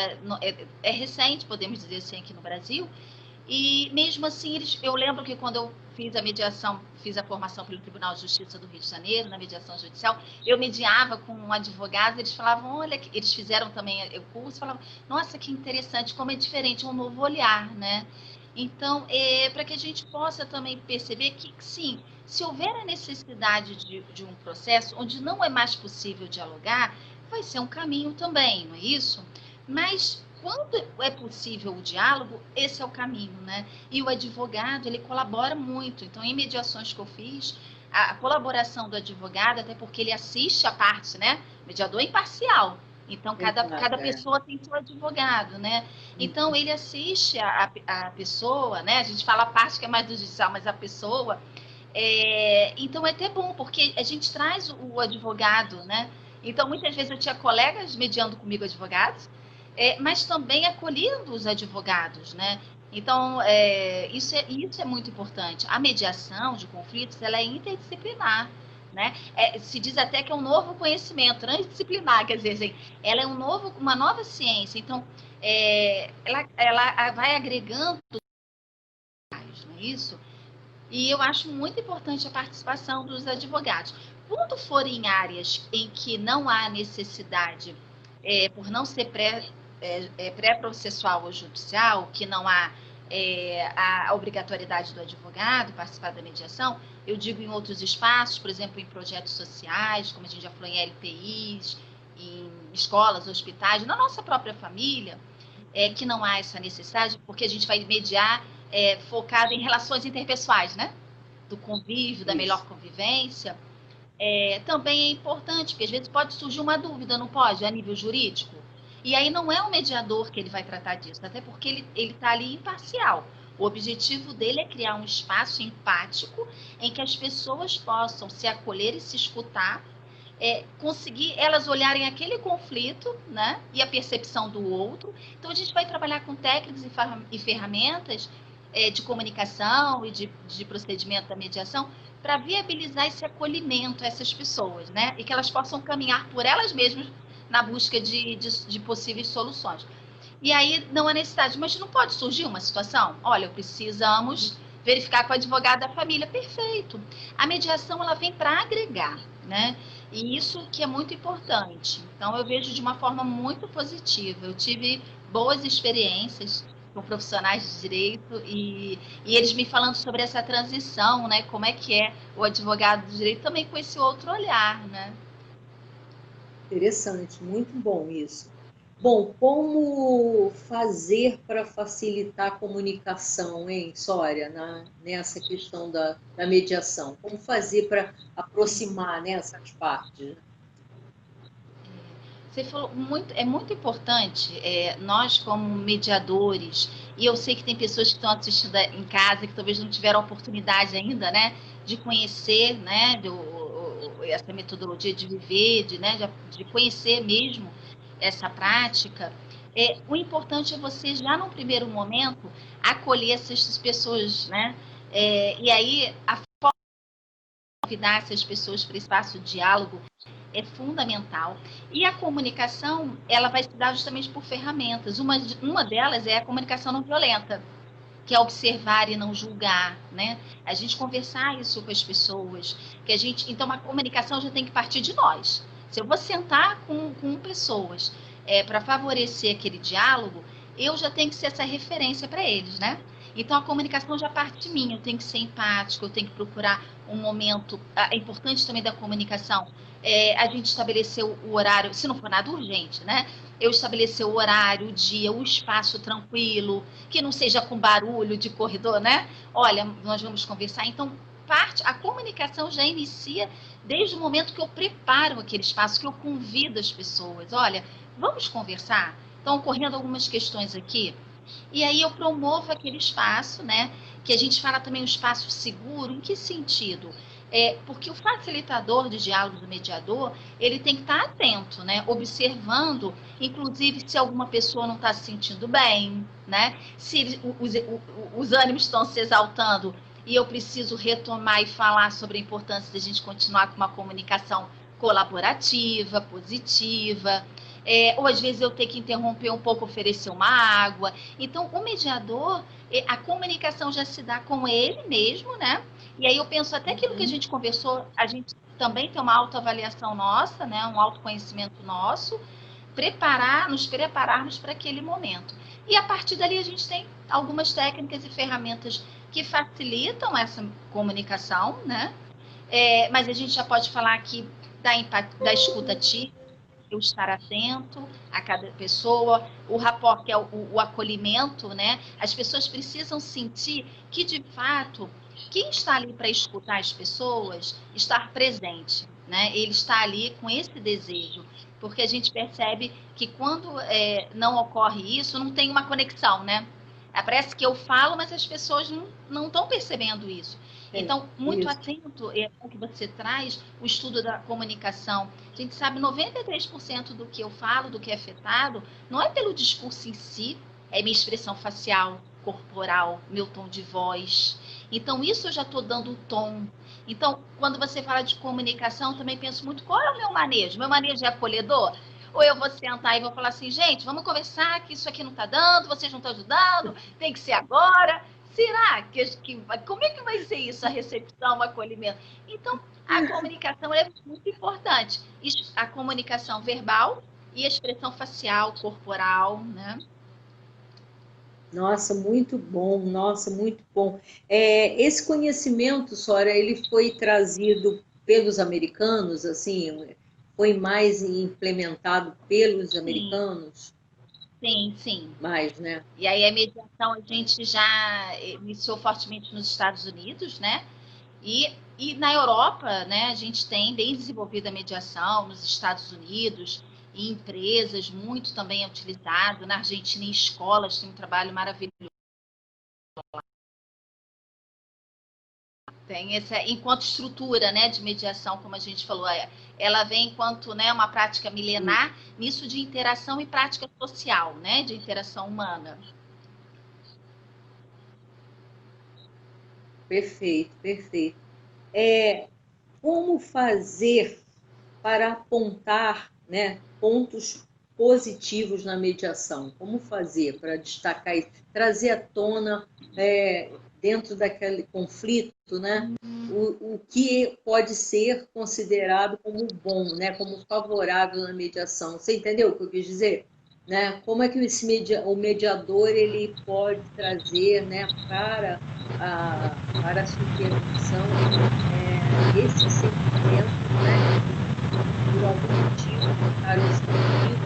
é recente, podemos dizer assim, aqui no Brasil, e mesmo assim, eu lembro que quando eu fiz a mediação, fiz a formação pelo Tribunal de Justiça do Rio de Janeiro, na mediação judicial, eu mediava com um advogado, eles falavam, olha, eles fizeram também o curso, falavam, nossa, que interessante, como é diferente, um novo olhar, né? Então, para que a gente possa também perceber que, sim, se houver a necessidade de um processo onde não é mais possível dialogar, vai ser um caminho também, não é isso? Mas quando é possível o diálogo, esse é o caminho, né? E o advogado, ele colabora muito. Então, em mediações que eu fiz, a colaboração do advogado, até porque ele assiste a parte, né? Mediador imparcial. Então, cada pessoa tem seu advogado, né? Então, ele assiste a pessoa, né? A gente fala a parte que é mais do judicial, mas a pessoa. Então, é até bom, porque a gente traz o advogado, né? Então, muitas vezes eu tinha colegas mediando comigo advogados, mas também acolhendo os advogados, né? Então, isso é muito importante. A mediação de conflitos, ela é interdisciplinar, né? Se diz até que é um novo conhecimento, transdisciplinar, quer dizer, assim, ela é uma nova ciência. Então, ela vai agregando, não é isso? E eu acho muito importante a participação dos advogados. Quando for em áreas em que não há necessidade, por não ser pré-processual ou judicial, que não há a obrigatoriedade do advogado participar da mediação, eu digo em outros espaços, por exemplo, em projetos sociais, como a gente já falou, em LPIs, em escolas, hospitais, na nossa própria família, que não há essa necessidade, porque a gente vai mediar focado em relações interpessoais, né? Do convívio, da melhor convivência. Também é importante, porque às vezes pode surgir uma dúvida, não pode, a nível jurídico? E aí não é o mediador que ele vai tratar disso, até porque ele está ali imparcial. O objetivo dele é criar um espaço empático em que as pessoas possam se acolher e se escutar, conseguir elas olharem aquele conflito, né, e a percepção do outro. Então, a gente vai trabalhar com técnicas e ferramentas de comunicação e de procedimento da mediação para viabilizar esse acolhimento a essas pessoas, né, e que elas possam caminhar por elas mesmas na busca de possíveis soluções. E aí não há necessidade, mas não pode surgir uma situação? Olha, precisamos verificar com o advogado da família. Perfeito. A mediação ela vem para agregar, né? E isso que é muito importante. Então eu vejo de uma forma muito positiva. Eu tive boas experiências com profissionais de direito e eles me falando sobre essa transição, né? Como é que é o advogado de direito também com esse outro olhar, né? Interessante, muito bom isso. Bom, como fazer para facilitar a comunicação, hein, Sória, nessa questão da mediação? Como fazer para aproximar, né, essas partes? Você falou é muito importante, nós como mediadores, e eu sei que tem pessoas que estão assistindo em casa que talvez não tiveram a oportunidade ainda, né, de conhecer, né, essa metodologia de viver, de conhecer mesmo essa prática. O importante é você já no primeiro momento acolher essas pessoas, né, e aí a convidar essas pessoas para espaço de diálogo é fundamental. E a comunicação, ela vai se dar justamente por ferramentas. Uma delas é a comunicação não violenta, que é observar e não julgar, né? A gente conversar isso com as pessoas, então a comunicação já tem que partir de nós. Se eu vou sentar com pessoas para favorecer aquele diálogo, eu já tenho que ser essa referência para eles, né? Então a comunicação já parte de mim, eu tenho que ser empático, eu tenho que procurar um momento. É importante também da comunicação a gente estabelecer o horário, se não for nada urgente, né? Eu estabelecer o horário, o dia, o espaço tranquilo, que não seja com barulho de corredor, né? Olha, nós vamos conversar. Então, a comunicação já inicia desde o momento que eu preparo aquele espaço, que eu convido as pessoas. Olha, vamos conversar? Estão ocorrendo algumas questões aqui. E aí eu promovo aquele espaço, né? Que a gente fala também um espaço seguro. Em que sentido? Porque o facilitador de diálogo do mediador, ele tem que estar atento, né? Observando, inclusive, se alguma pessoa não está se sentindo bem, né? Se os ânimos estão se exaltando e eu preciso retomar e falar sobre a importância de a gente continuar com uma comunicação colaborativa, positiva. Ou às vezes eu tenho que interromper um pouco, oferecer uma água. Então, o mediador, a comunicação já se dá com ele mesmo, né? E aí eu penso até aquilo que a gente conversou, a gente também tem uma autoavaliação nossa, né? Um autoconhecimento nosso, nos prepararmos para aquele momento. E a partir dali a gente tem algumas técnicas e ferramentas que facilitam essa comunicação, né? Mas a gente já pode aqui da escuta ativa, eu estar atento a cada pessoa, o rapport, que é o acolhimento, né? As pessoas precisam sentir que, de fato, quem está ali para escutar as pessoas, estar presente, né? Ele está ali com esse desejo, porque a gente percebe que quando não ocorre isso, não tem uma conexão, né? Parece que eu falo, mas as pessoas não estão percebendo isso. Então, muito atento ao que você traz, o estudo da comunicação. A gente sabe 93% do que eu falo, do que é afetado, não é pelo discurso em si, é minha expressão facial, corporal, meu tom de voz. Então, isso eu já estou dando o tom. Então, quando você fala de comunicação, eu também penso muito, qual é o meu manejo? Meu manejo é acolhedor? Ou eu vou sentar e vou falar assim, gente, vamos conversar, que isso aqui não está dando, vocês não estão ajudando, tem que ser agora. Será como é que vai ser isso, a recepção, o acolhimento? Então, a comunicação é muito importante. A comunicação verbal e a expressão facial, corporal, né? Nossa, muito bom, nossa, muito bom. Esse conhecimento, Sora, ele foi trazido pelos americanos, assim, foi mais implementado pelos Sim, americanos? sim. Mais, né? E aí a mediação a gente já iniciou fortemente nos Estados Unidos, né? E na Europa, né, a gente tem bem desenvolvida a mediação nos Estados Unidos, em empresas, muito também é utilizado. Na Argentina, em escolas, tem um trabalho maravilhoso. Tem essa, enquanto estrutura, né, de mediação, como a gente falou, ela vem enquanto, né, uma prática milenar nisso de interação e prática social, né, de interação humana. Perfeito, perfeito. Como fazer para apontar, né, pontos positivos na mediação? Como fazer para destacar e trazer à tona, dentro daquele conflito, né, o que pode ser considerado como bom, né, como favorável na mediação? Você entendeu o que eu quis dizer? Né? Como é que o mediador ele pode trazer, né, para a sua intervenção esse sentimento, né, que por algum motivo ficaram escondidos,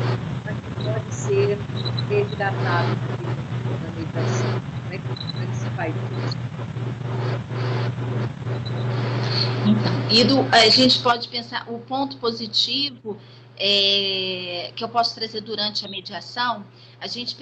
mas que pode ser resgatado na meditação. Como é que se faz isso? Então, a gente pode pensar, o ponto positivo que eu posso trazer durante a mediação, a gente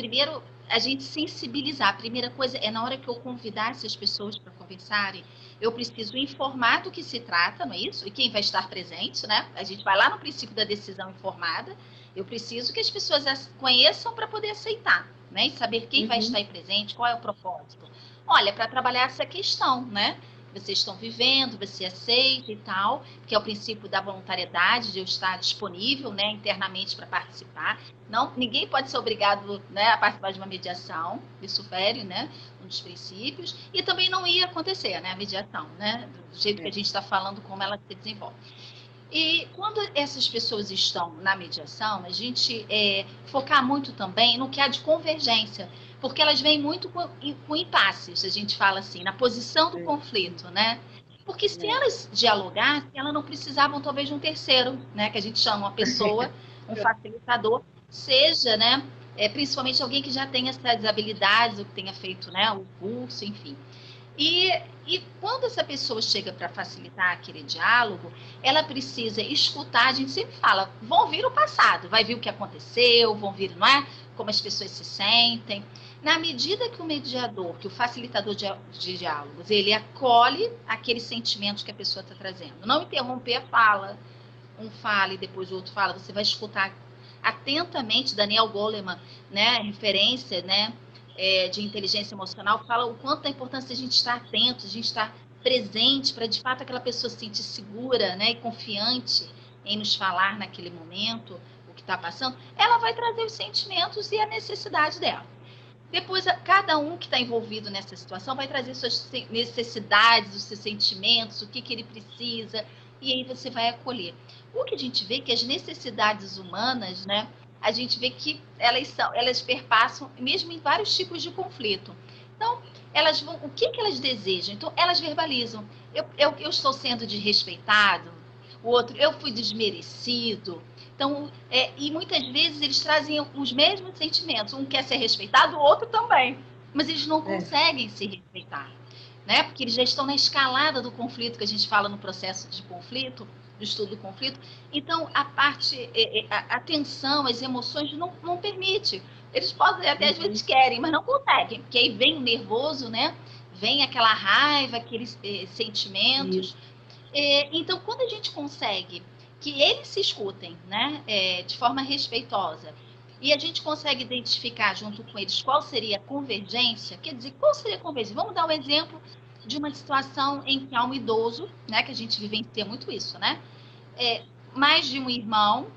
sensibilizar. A primeira coisa é na hora que eu convidar essas pessoas para conversarem, eu preciso informar do que se trata, não é isso? E quem vai estar presente, né? A gente vai lá no princípio da decisão informada. Eu preciso que as pessoas as conheçam para poder aceitar, né? E saber quem vai estar aí presente, qual é o propósito. Olha, para trabalhar essa questão, né? Vocês estão vivendo, você aceita e tal, que é o princípio da voluntariedade, de eu estar disponível, né, internamente para participar. Não, ninguém pode ser obrigado, né, a participar de uma mediação, isso fere, né, um dos princípios, e também não ia acontecer, né, a mediação, né, do jeito que a gente está falando, como ela se desenvolve. E quando essas pessoas estão na mediação, a gente focar muito também no que há de convergência, porque elas vêm muito com impasses, a gente fala assim, na posição do conflito, né? Porque se elas dialogassem, elas não precisavam talvez de um terceiro, né? Que a gente chama uma pessoa, um facilitador, seja, né? Principalmente alguém que já tenha essas habilidades, ou que tenha feito, né, o curso, enfim. E quando essa pessoa chega para facilitar aquele diálogo, ela precisa escutar. A gente sempre fala, vão vir o passado, vai vir o que aconteceu, vão vir, não é? Como as pessoas se sentem. Na medida que o mediador, que o facilitador de diálogos, ele acolhe aqueles sentimentos que a pessoa está trazendo. Não interromper a fala. Um fala e depois o outro fala. Você vai escutar atentamente. Daniel Goleman, né, referência, né, de inteligência emocional, fala o quanto é importante a gente estar atento, a gente estar presente, para de fato aquela pessoa se sentir segura, né, e confiante em nos falar naquele momento o que está passando. Ela vai trazer os sentimentos e a necessidade dela. Depois, cada um que está envolvido nessa situação vai trazer suas necessidades, os seus sentimentos, o que ele precisa, e aí você vai acolher. O que a gente vê é que as necessidades humanas, né, a gente vê que elas perpassam mesmo em vários tipos de conflito. Então, o que elas desejam? Então, elas verbalizam. Eu estou sendo desrespeitado, o outro, eu fui desmerecido. Então, e muitas vezes eles trazem os mesmos sentimentos. Um quer ser respeitado, o outro também. Mas eles não conseguem se respeitar, né? Porque eles já estão na escalada do conflito, que a gente fala no processo de conflito, do estudo do conflito. Então, a tensão, as emoções não permite. Eles podem, até às vezes querem, mas não conseguem. Porque aí vem o nervoso, né? Vem aquela raiva, aqueles sentimentos. Então, quando a gente consegue que eles se escutem, né, de forma respeitosa, e a gente consegue identificar junto com eles qual seria a convergência, quer dizer, qual seria a convergência? Vamos dar um exemplo de uma situação em que há um idoso, né, que a gente vivencia muito isso, né, mais de um irmão,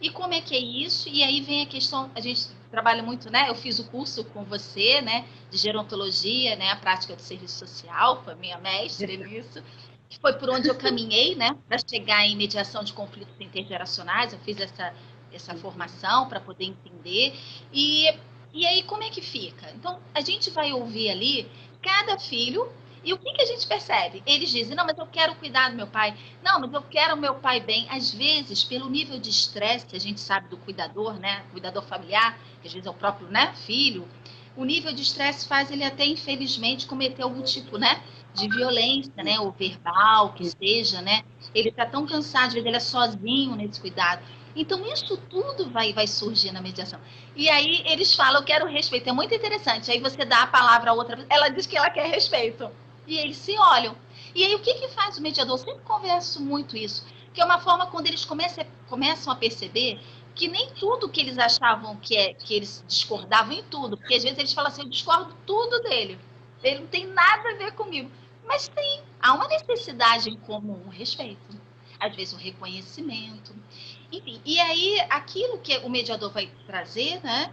e como é que é isso? E aí vem a questão, a gente trabalha muito, né, eu fiz o curso com você, né, de gerontologia, né, a prática do serviço social, foi minha mestre nisso, que foi por onde eu caminhei, né, para chegar em mediação de conflitos intergeracionais. Eu fiz essa formação para poder entender. E aí, como é que fica? Então, a gente vai ouvir ali cada filho, e o que a gente percebe? Eles dizem, não, mas eu quero cuidar do meu pai. Não, mas eu quero o meu pai bem. Às vezes, pelo nível de estresse que a gente sabe do cuidador, né, cuidador familiar, que às vezes é o próprio, né, filho, o nível de estresse faz ele até, infelizmente, cometer algum tipo, né, de violência, né, ou verbal, que seja, né, ele está tão cansado, às vezes ele é sozinho nesse cuidado. Então, isso tudo vai surgir na mediação. E aí eles falam, eu quero respeito. É muito interessante. Aí você dá a palavra a outra, ela diz que ela quer respeito. E eles se olham. E aí o que faz o mediador? Eu sempre converso muito isso. Que é uma forma quando eles começam a perceber que nem tudo que eles achavam que eles discordavam em tudo. Porque às vezes eles falam assim, eu discordo tudo dele. Ele não tem nada a ver comigo. Mas tem, há uma necessidade em comum, o respeito. Às vezes o reconhecimento. Enfim, e aí aquilo que o mediador vai trazer, né?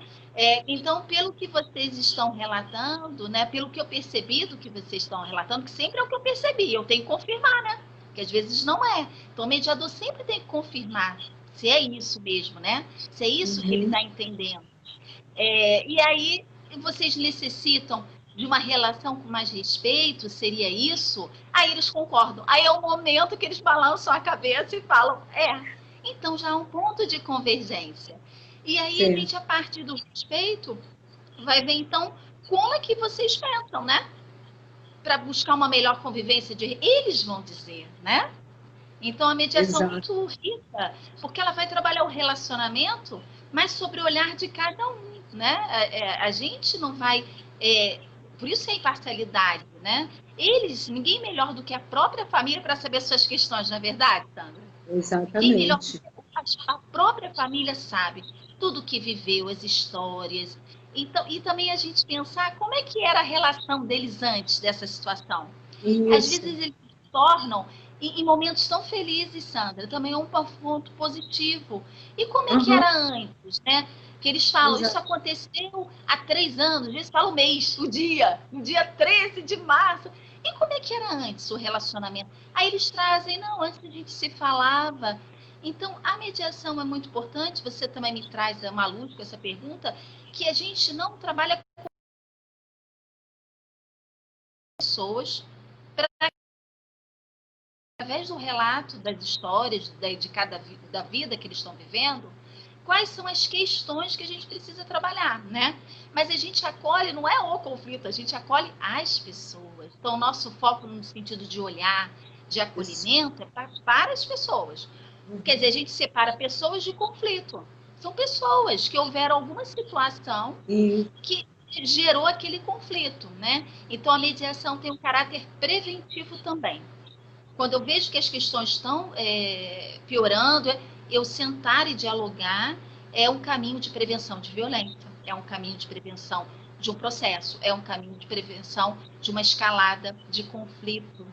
Então, pelo que vocês estão relatando, né? Pelo que eu percebi do que vocês estão relatando, que sempre é o que eu percebi, eu tenho que confirmar, né? Que às vezes não é. Então, o mediador sempre tem que confirmar se é isso mesmo, né? Se é isso que ele está entendendo. E aí, vocês necessitam de uma relação com mais respeito, seria isso? Aí eles concordam. Aí é o momento que eles balançam a cabeça e falam, então já há um ponto de convergência. E aí a gente, a partir do respeito, vai ver então como é que vocês pensam, né? Para buscar uma melhor convivência, eles vão dizer, né? Então a mediação é muito rica, porque ela vai trabalhar o relacionamento, mas sobre o olhar de cada um, né? A gente não vai... por isso é a imparcialidade, né? Ninguém melhor do que a própria família para saber suas questões, não é verdade, Sandra? Exatamente. Quem melhor do que a própria família sabe tudo que viveu, as histórias. Então, e também a gente pensar como é que era a relação deles antes dessa situação. Isso. Às vezes eles se tornam em momentos tão felizes, Sandra, também é um ponto positivo. E como é que era antes, né? Que eles falam, isso aconteceu há 3 anos, às vezes falam o mês, o dia 13 de março. E como é que era antes o relacionamento? Aí eles trazem, não, antes a gente se falava. Então, a mediação é muito importante. Você também me traz uma luz com essa pergunta, que a gente não trabalha com pessoas para, através do relato das histórias da vida que eles estão vivendo, quais são as questões que a gente precisa trabalhar, né? Mas a gente acolhe, não é o conflito, a gente acolhe as pessoas. Então, o nosso foco no sentido de olhar, de acolhimento, é para as pessoas. Quer dizer, a gente separa pessoas de conflito. São pessoas que houveram alguma situação que gerou aquele conflito, né? Então, a mediação tem um caráter preventivo também. Quando eu vejo que as questões estão piorando, eu sentar e dialogar é um caminho de prevenção de violência, é um caminho de prevenção de um processo, é um caminho de prevenção de uma escalada de conflito.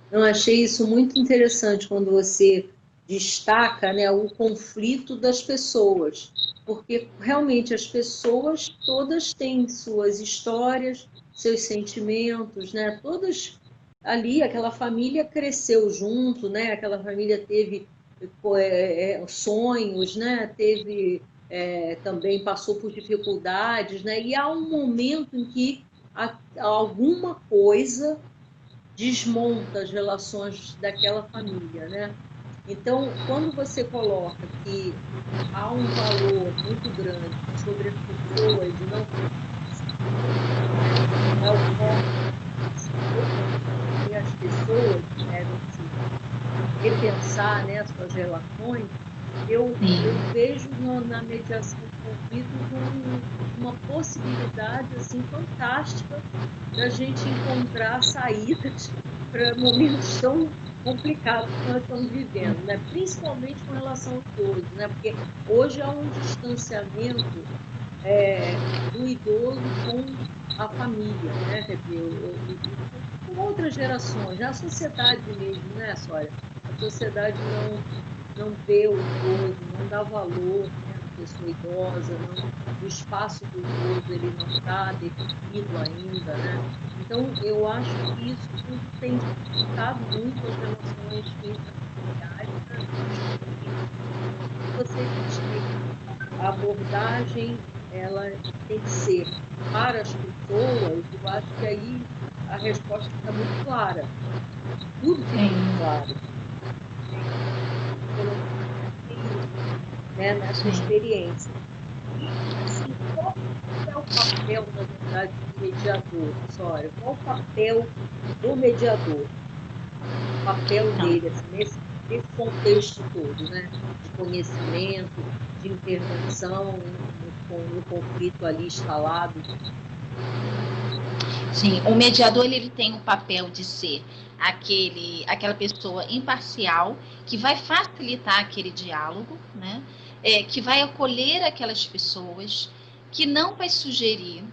Eu achei isso muito interessante quando você destaca, né, o conflito das pessoas, porque realmente as pessoas todas têm suas histórias, seus sentimentos, né? Todas ali, aquela família cresceu junto, né? Aquela família teve sonhos, né? Teve também passou por dificuldades, né? E há um momento em que alguma coisa desmonta as relações daquela família, né? Então, quando você coloca que há um valor muito grande sobre as pessoas e não é o foco e as pessoas devem se repensar, né, suas relações, eu vejo na mediação de conflito uma possibilidade assim fantástica da gente encontrar saídas para momentos tão complicados que nós estamos vivendo, né? Principalmente com relação aos idosos, né? Porque hoje há um distanciamento do idoso com a família, né? Com outras gerações, a sociedade mesmo, né, Sória? A sociedade não vê o idoso, não dá valor, né, à pessoa idosa, o espaço do idoso ele não está definido ainda, né? Então, eu acho que isso tudo tem dificultado muito as relações interfamiliares. Você diz que a abordagem ela tem que ser para as pessoas, eu acho que aí a resposta fica muito clara. Tudo fica muito claro. Né, nessa experiência. E, assim, qual é o papel, na verdade, do mediador, Sória? Qual o papel do mediador? O papel dele, assim, esse contexto todo, né? De conhecimento, de intervenção no conflito ali instalado. Sim, o mediador ele tem o papel de ser aquela pessoa imparcial que vai facilitar aquele diálogo, né? Que vai acolher aquelas pessoas, que não vai sugerir,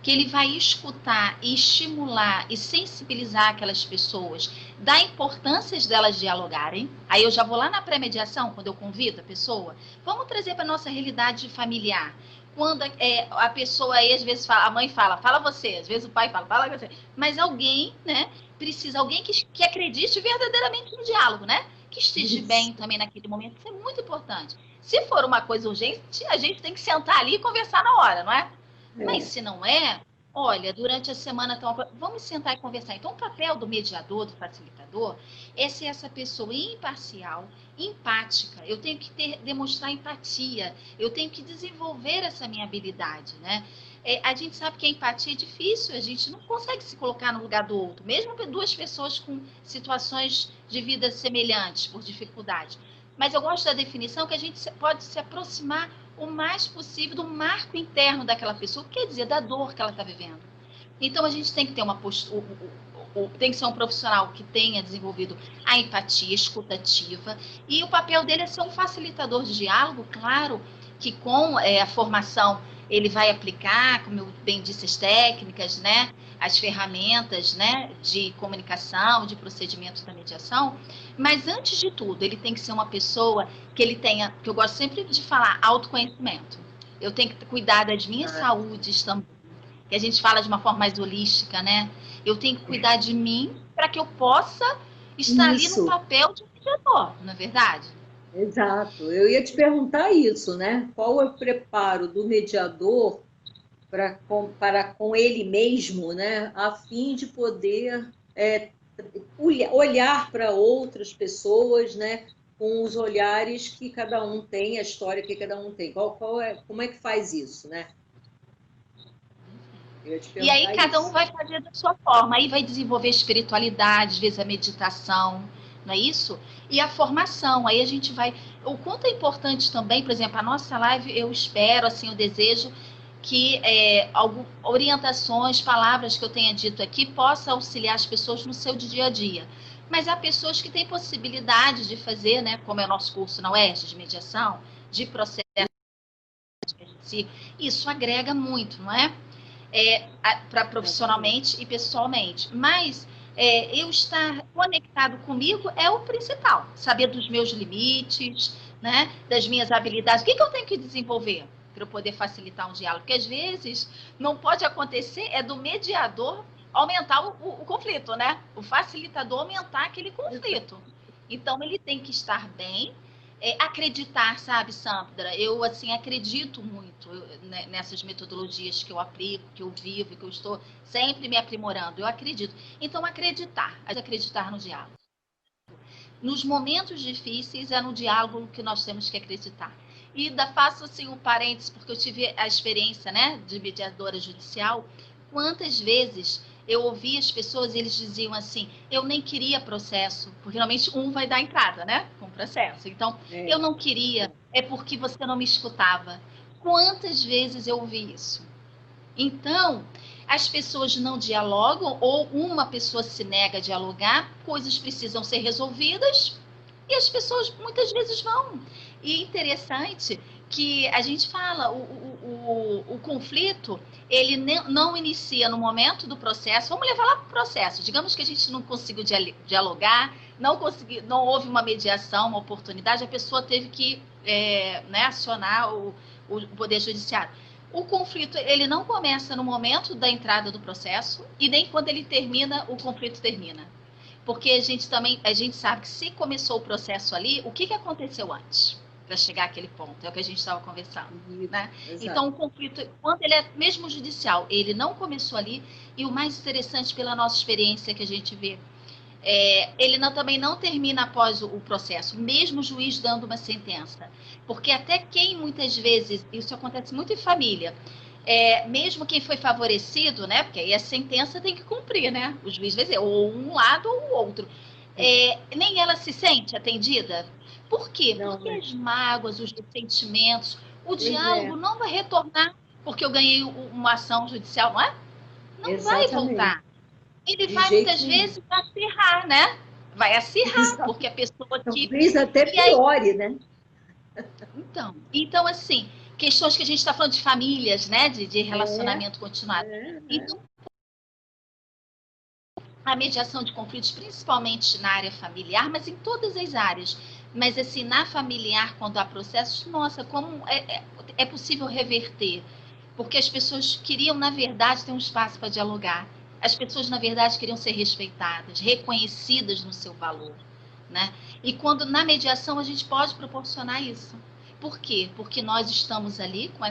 que ele vai escutar e estimular e sensibilizar aquelas pessoas da importância delas dialogarem. Aí eu já vou lá na pré-mediação, quando eu convido a pessoa, vamos trazer para a nossa realidade familiar. Quando a pessoa aí, às vezes, fala, a mãe fala você, às vezes o pai fala você, mas alguém, né, precisa, alguém que acredite verdadeiramente no diálogo, né? Que esteja bem também naquele momento, isso é muito importante. Se for uma coisa urgente, a gente tem que sentar ali e conversar na hora, não é? Mas se não é, olha, durante a semana, então, vamos sentar e conversar. Então, o papel do mediador, do facilitador, é ser essa pessoa imparcial, empática. Eu tenho que demonstrar empatia, eu tenho que desenvolver essa minha habilidade, né? A gente sabe que a empatia é difícil, a gente não consegue se colocar no lugar do outro, mesmo duas pessoas com situações de vida semelhantes, por dificuldade. Mas eu gosto da definição que a gente pode se aproximar o mais possível do marco interno daquela pessoa, quer dizer, da dor que ela está vivendo. Então a gente tem que ter uma postura, tem que ser um profissional que tenha desenvolvido a empatia escutativa, e o papel dele é ser um facilitador de diálogo, claro, que com a formação ele vai aplicar, como eu bem disse, as técnicas, né, as ferramentas, né, de comunicação, de procedimento da mediação, mas antes de tudo, ele tem que ser uma pessoa que ele tenha, que eu gosto sempre de falar, autoconhecimento. Eu tenho que cuidar das minhas saúdes também, que a gente fala de uma forma mais holística, né? Eu tenho que cuidar de mim para que eu possa estar ali no papel de mediador, não é verdade? Exato. Eu ia te perguntar isso, né? Qual é o preparo do mediador para com ele mesmo, né? A fim de poder olhar para outras pessoas, né? Com os olhares que cada um tem, a história que cada um tem. Como é que faz isso, né? E aí cada um vai fazer da sua forma, aí vai desenvolver espiritualidade, às vezes a meditação, não é isso? E a formação, aí a gente vai... O quanto é importante também, por exemplo, a nossa live, eu espero, assim, eu desejo que orientações, palavras que eu tenha dito aqui, possa auxiliar as pessoas no seu dia a dia. Mas há pessoas que têm possibilidade de fazer, né, como é o nosso curso na UERJ, de mediação, de processo, isso agrega muito, não é? Para profissionalmente e pessoalmente. Mas eu estar conectado comigo é o principal. Saber dos meus limites, né? Das minhas habilidades. O que eu tenho que desenvolver para eu poder facilitar um diálogo? Porque às vezes não pode acontecer, é do mediador aumentar o conflito, né? O facilitador aumentar aquele conflito. Então ele tem que estar bem, acreditar, sabe, Sandra? Eu, assim, acredito muito nessas metodologias que eu aplico, que eu vivo, que eu estou sempre me aprimorando. Eu acredito. Então, acreditar no diálogo. Nos momentos difíceis, é no diálogo que nós temos que acreditar. E faço, assim, um parênteses, porque eu tive a experiência, né, de mediadora judicial. Quantas vezes eu ouvi as pessoas e eles diziam assim, eu nem queria processo, porque realmente um vai dar entrada, né, com o processo. Então, eu não queria, é porque você não me escutava. Quantas vezes eu ouvi isso? Então, as pessoas não dialogam ou uma pessoa se nega a dialogar, coisas precisam ser resolvidas e as pessoas muitas vezes vão. E é interessante que a gente fala, o conflito, ele não inicia no momento do processo, vamos levar lá para o processo. Digamos que a gente não conseguiu dialogar, não houve uma mediação, uma oportunidade, a pessoa teve que né, acionar o Poder Judiciário. O conflito, ele não começa no momento da entrada do processo e nem quando ele termina, o conflito termina. Porque a gente sabe que se começou o processo ali, o que aconteceu antes para chegar àquele ponto? É o que a gente estava conversando, né? Então, o conflito, quando ele é mesmo judicial, ele não começou ali, e o mais interessante pela nossa experiência que a gente vê, ele também não termina após o processo, mesmo o juiz dando uma sentença. Porque até quem muitas vezes, isso acontece muito em família, mesmo quem foi favorecido, né? Porque aí a sentença tem que cumprir, né? O juiz vai dizer, ou um lado ou o outro. nem ela se sente atendida. Por quê? Não, Porque mas... as mágoas, os ressentimentos, o Pois diálogo é, não vai retornar porque eu ganhei uma ação judicial, não é? Não vai exatamente. voltar. Ele De vai jeito muitas nenhum. vezes acirrar, né? Vai acirrar, Exato. porque a pessoa que. Talvez até E aí, piore, né? então assim, questões que a gente está falando de famílias, né? De É, relacionamento continuado. é. Então, a mediação de conflitos, principalmente na área familiar, mas em todas as áreas. Mas assim, na familiar, quando há processos, nossa, como é possível reverter? Porque as pessoas queriam, na verdade, ter um espaço para dialogar. As pessoas, na verdade, queriam ser respeitadas, reconhecidas no seu valor, né? E quando na mediação a gente pode proporcionar isso. Por quê? Porque nós estamos ali com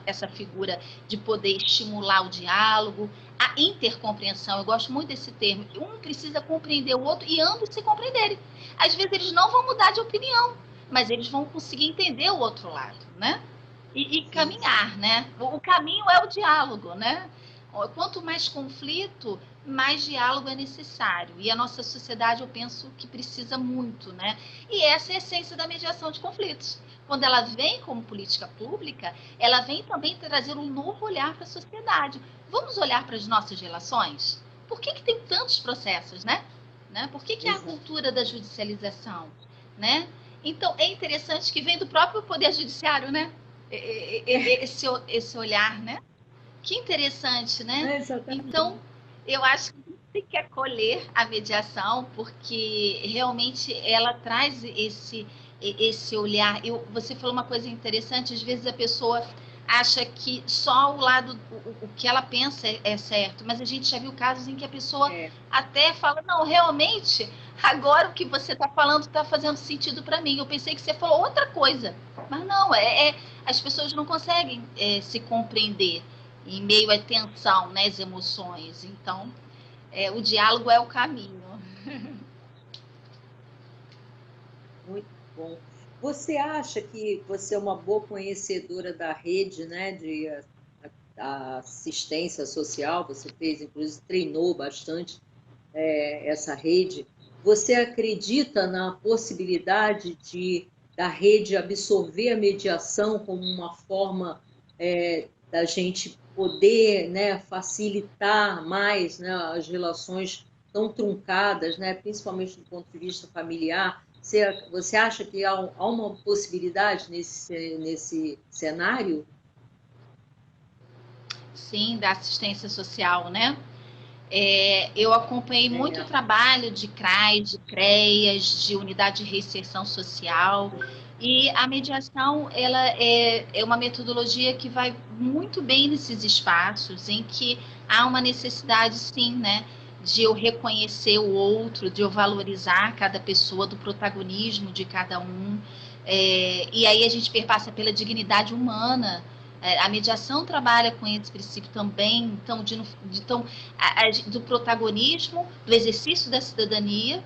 essa figura de poder estimular o diálogo, a intercompreensão. Eu gosto muito desse termo. Um precisa compreender o outro e ambos se compreenderem. Às vezes eles não vão mudar de opinião, mas eles vão conseguir entender o outro lado, né? E Sim, sim. caminhar, né? O caminho é o diálogo, né? Quanto mais conflito, mais diálogo é necessário. E a nossa sociedade, eu penso que precisa muito, né? E essa é a essência da mediação de conflitos. Quando ela vem como política pública, ela vem também trazer um novo olhar para a sociedade. Vamos olhar para as nossas relações? Por que tem tantos processos, né? Por que há a Exato. cultura da judicialização, né? Então, é interessante que vem do próprio Poder Judiciário, né? Esse olhar, né? Que interessante, né? É, exatamente. Então, eu acho que a gente tem que acolher a mediação, porque realmente ela traz esse olhar. Você falou uma coisa interessante, às vezes a pessoa acha que só o lado, o que ela pensa é certo, mas a gente já viu casos em que a pessoa É, até fala, não, realmente, agora o que você está falando está fazendo sentido para mim. Eu pensei que você falou outra coisa, mas não, as pessoas não conseguem se compreender em meio à tensão, né, as emoções. Então, o diálogo é o caminho. muito bom. Você acha que você é uma boa conhecedora da rede, né, de a assistência social? Você fez, inclusive, treinou bastante essa rede. Você acredita na possibilidade de da rede absorver a mediação como uma forma da gente poder, né, facilitar mais, né, as relações tão truncadas, né, principalmente do ponto de vista familiar? Você acha que há uma possibilidade nesse cenário? Sim, da assistência social, né? Eu acompanhei muito o É, trabalho de CRAs, de CREAS, de unidade de reinserção social. E a mediação, ela é uma metodologia que vai muito bem nesses espaços em que há uma necessidade, sim, né, de eu reconhecer o outro, de eu valorizar cada pessoa, do protagonismo de cada um. E aí a gente perpassa pela dignidade humana. A mediação trabalha com esse princípio também, então, do protagonismo, do exercício da cidadania,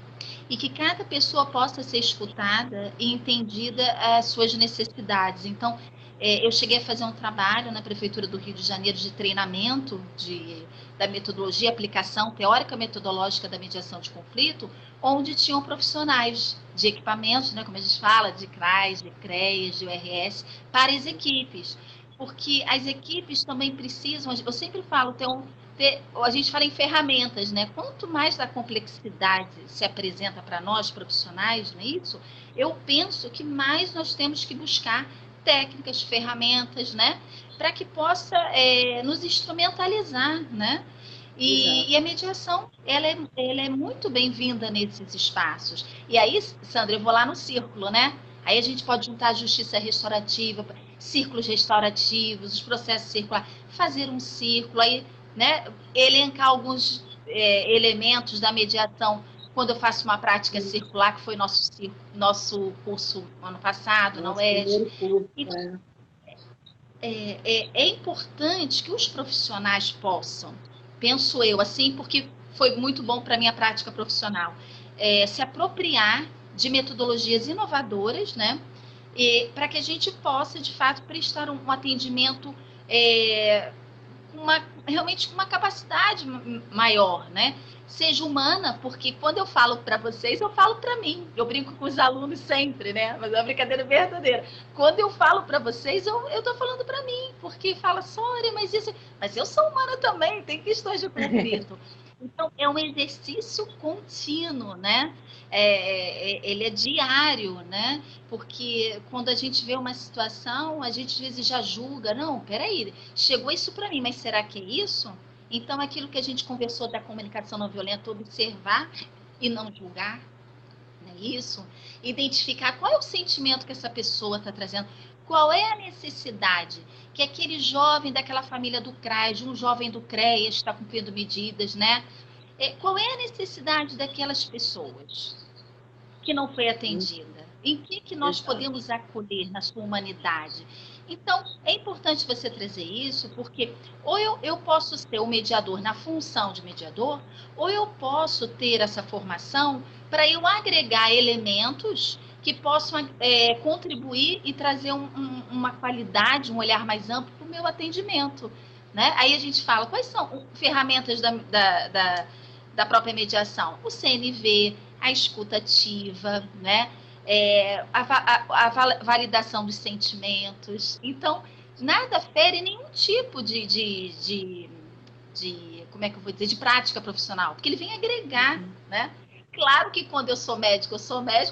e que cada pessoa possa ser escutada e entendida as suas necessidades. Então, eu cheguei a fazer um trabalho na Prefeitura do Rio de Janeiro de treinamento da metodologia, aplicação teórica metodológica da mediação de conflito, onde tinham profissionais de equipamentos, né, como a gente fala, de CRAS, de CREAS, de URS, para as equipes. Porque as equipes também precisam, eu sempre falo, a gente fala em ferramentas, né? Quanto mais a complexidade se apresenta para nós profissionais, não é isso? Eu penso que mais nós temos que buscar técnicas, ferramentas, né? Para que possa nos instrumentalizar, né? exato. E a mediação, ela é muito bem-vinda nesses espaços. E aí, Sandra, eu vou lá no círculo, né? Aí a gente pode juntar a justiça restaurativa, círculos restaurativos, os processos circulares, fazer um círculo, aí, né, elencar alguns elementos da mediação quando eu faço uma prática circular, que foi nosso curso ano passado, na Nosso UERJ. primeiro curso. Então, é importante que os profissionais possam, penso eu assim, porque foi muito bom para a minha prática profissional, se apropriar de metodologias inovadoras, né? Para que a gente possa, de fato, prestar um atendimento realmente com uma capacidade maior, né? Seja humana, porque quando eu falo para vocês, eu falo para mim. Eu brinco com os alunos sempre, né? Mas é uma brincadeira verdadeira. Quando eu falo para vocês, eu tô falando para mim, porque fala, Sória, mas isso... Mas eu sou humana também, tem questões de conflito. Então, é um exercício contínuo, né? Ele é diário, né? Porque quando a gente vê uma situação, a gente às vezes já julga. Não, peraí, chegou isso para mim, mas será que é isso? Então, aquilo que a gente conversou da comunicação não violenta, observar e não julgar, não é isso? Identificar qual é o sentimento que essa pessoa está trazendo, qual é a necessidade que aquele jovem daquela família do CRAS, um jovem do CREAS está cumprindo medidas, né? Qual é a necessidade daquelas pessoas que não foi atendida? Em que nós podemos acolher na sua humanidade? Então, é importante você trazer isso, porque ou eu posso ser o mediador na função de mediador, ou eu posso ter essa formação para eu agregar elementos que possam contribuir e trazer uma qualidade, um olhar mais amplo para o meu atendimento. Né? Aí a gente fala, quais são ferramentas da própria mediação? O CNV, a escuta ativa, né? A validação dos sentimentos. Então, nada fere nenhum tipo de como é que eu vou dizer, de prática profissional, porque ele vem agregar, né? Claro que quando eu sou médico,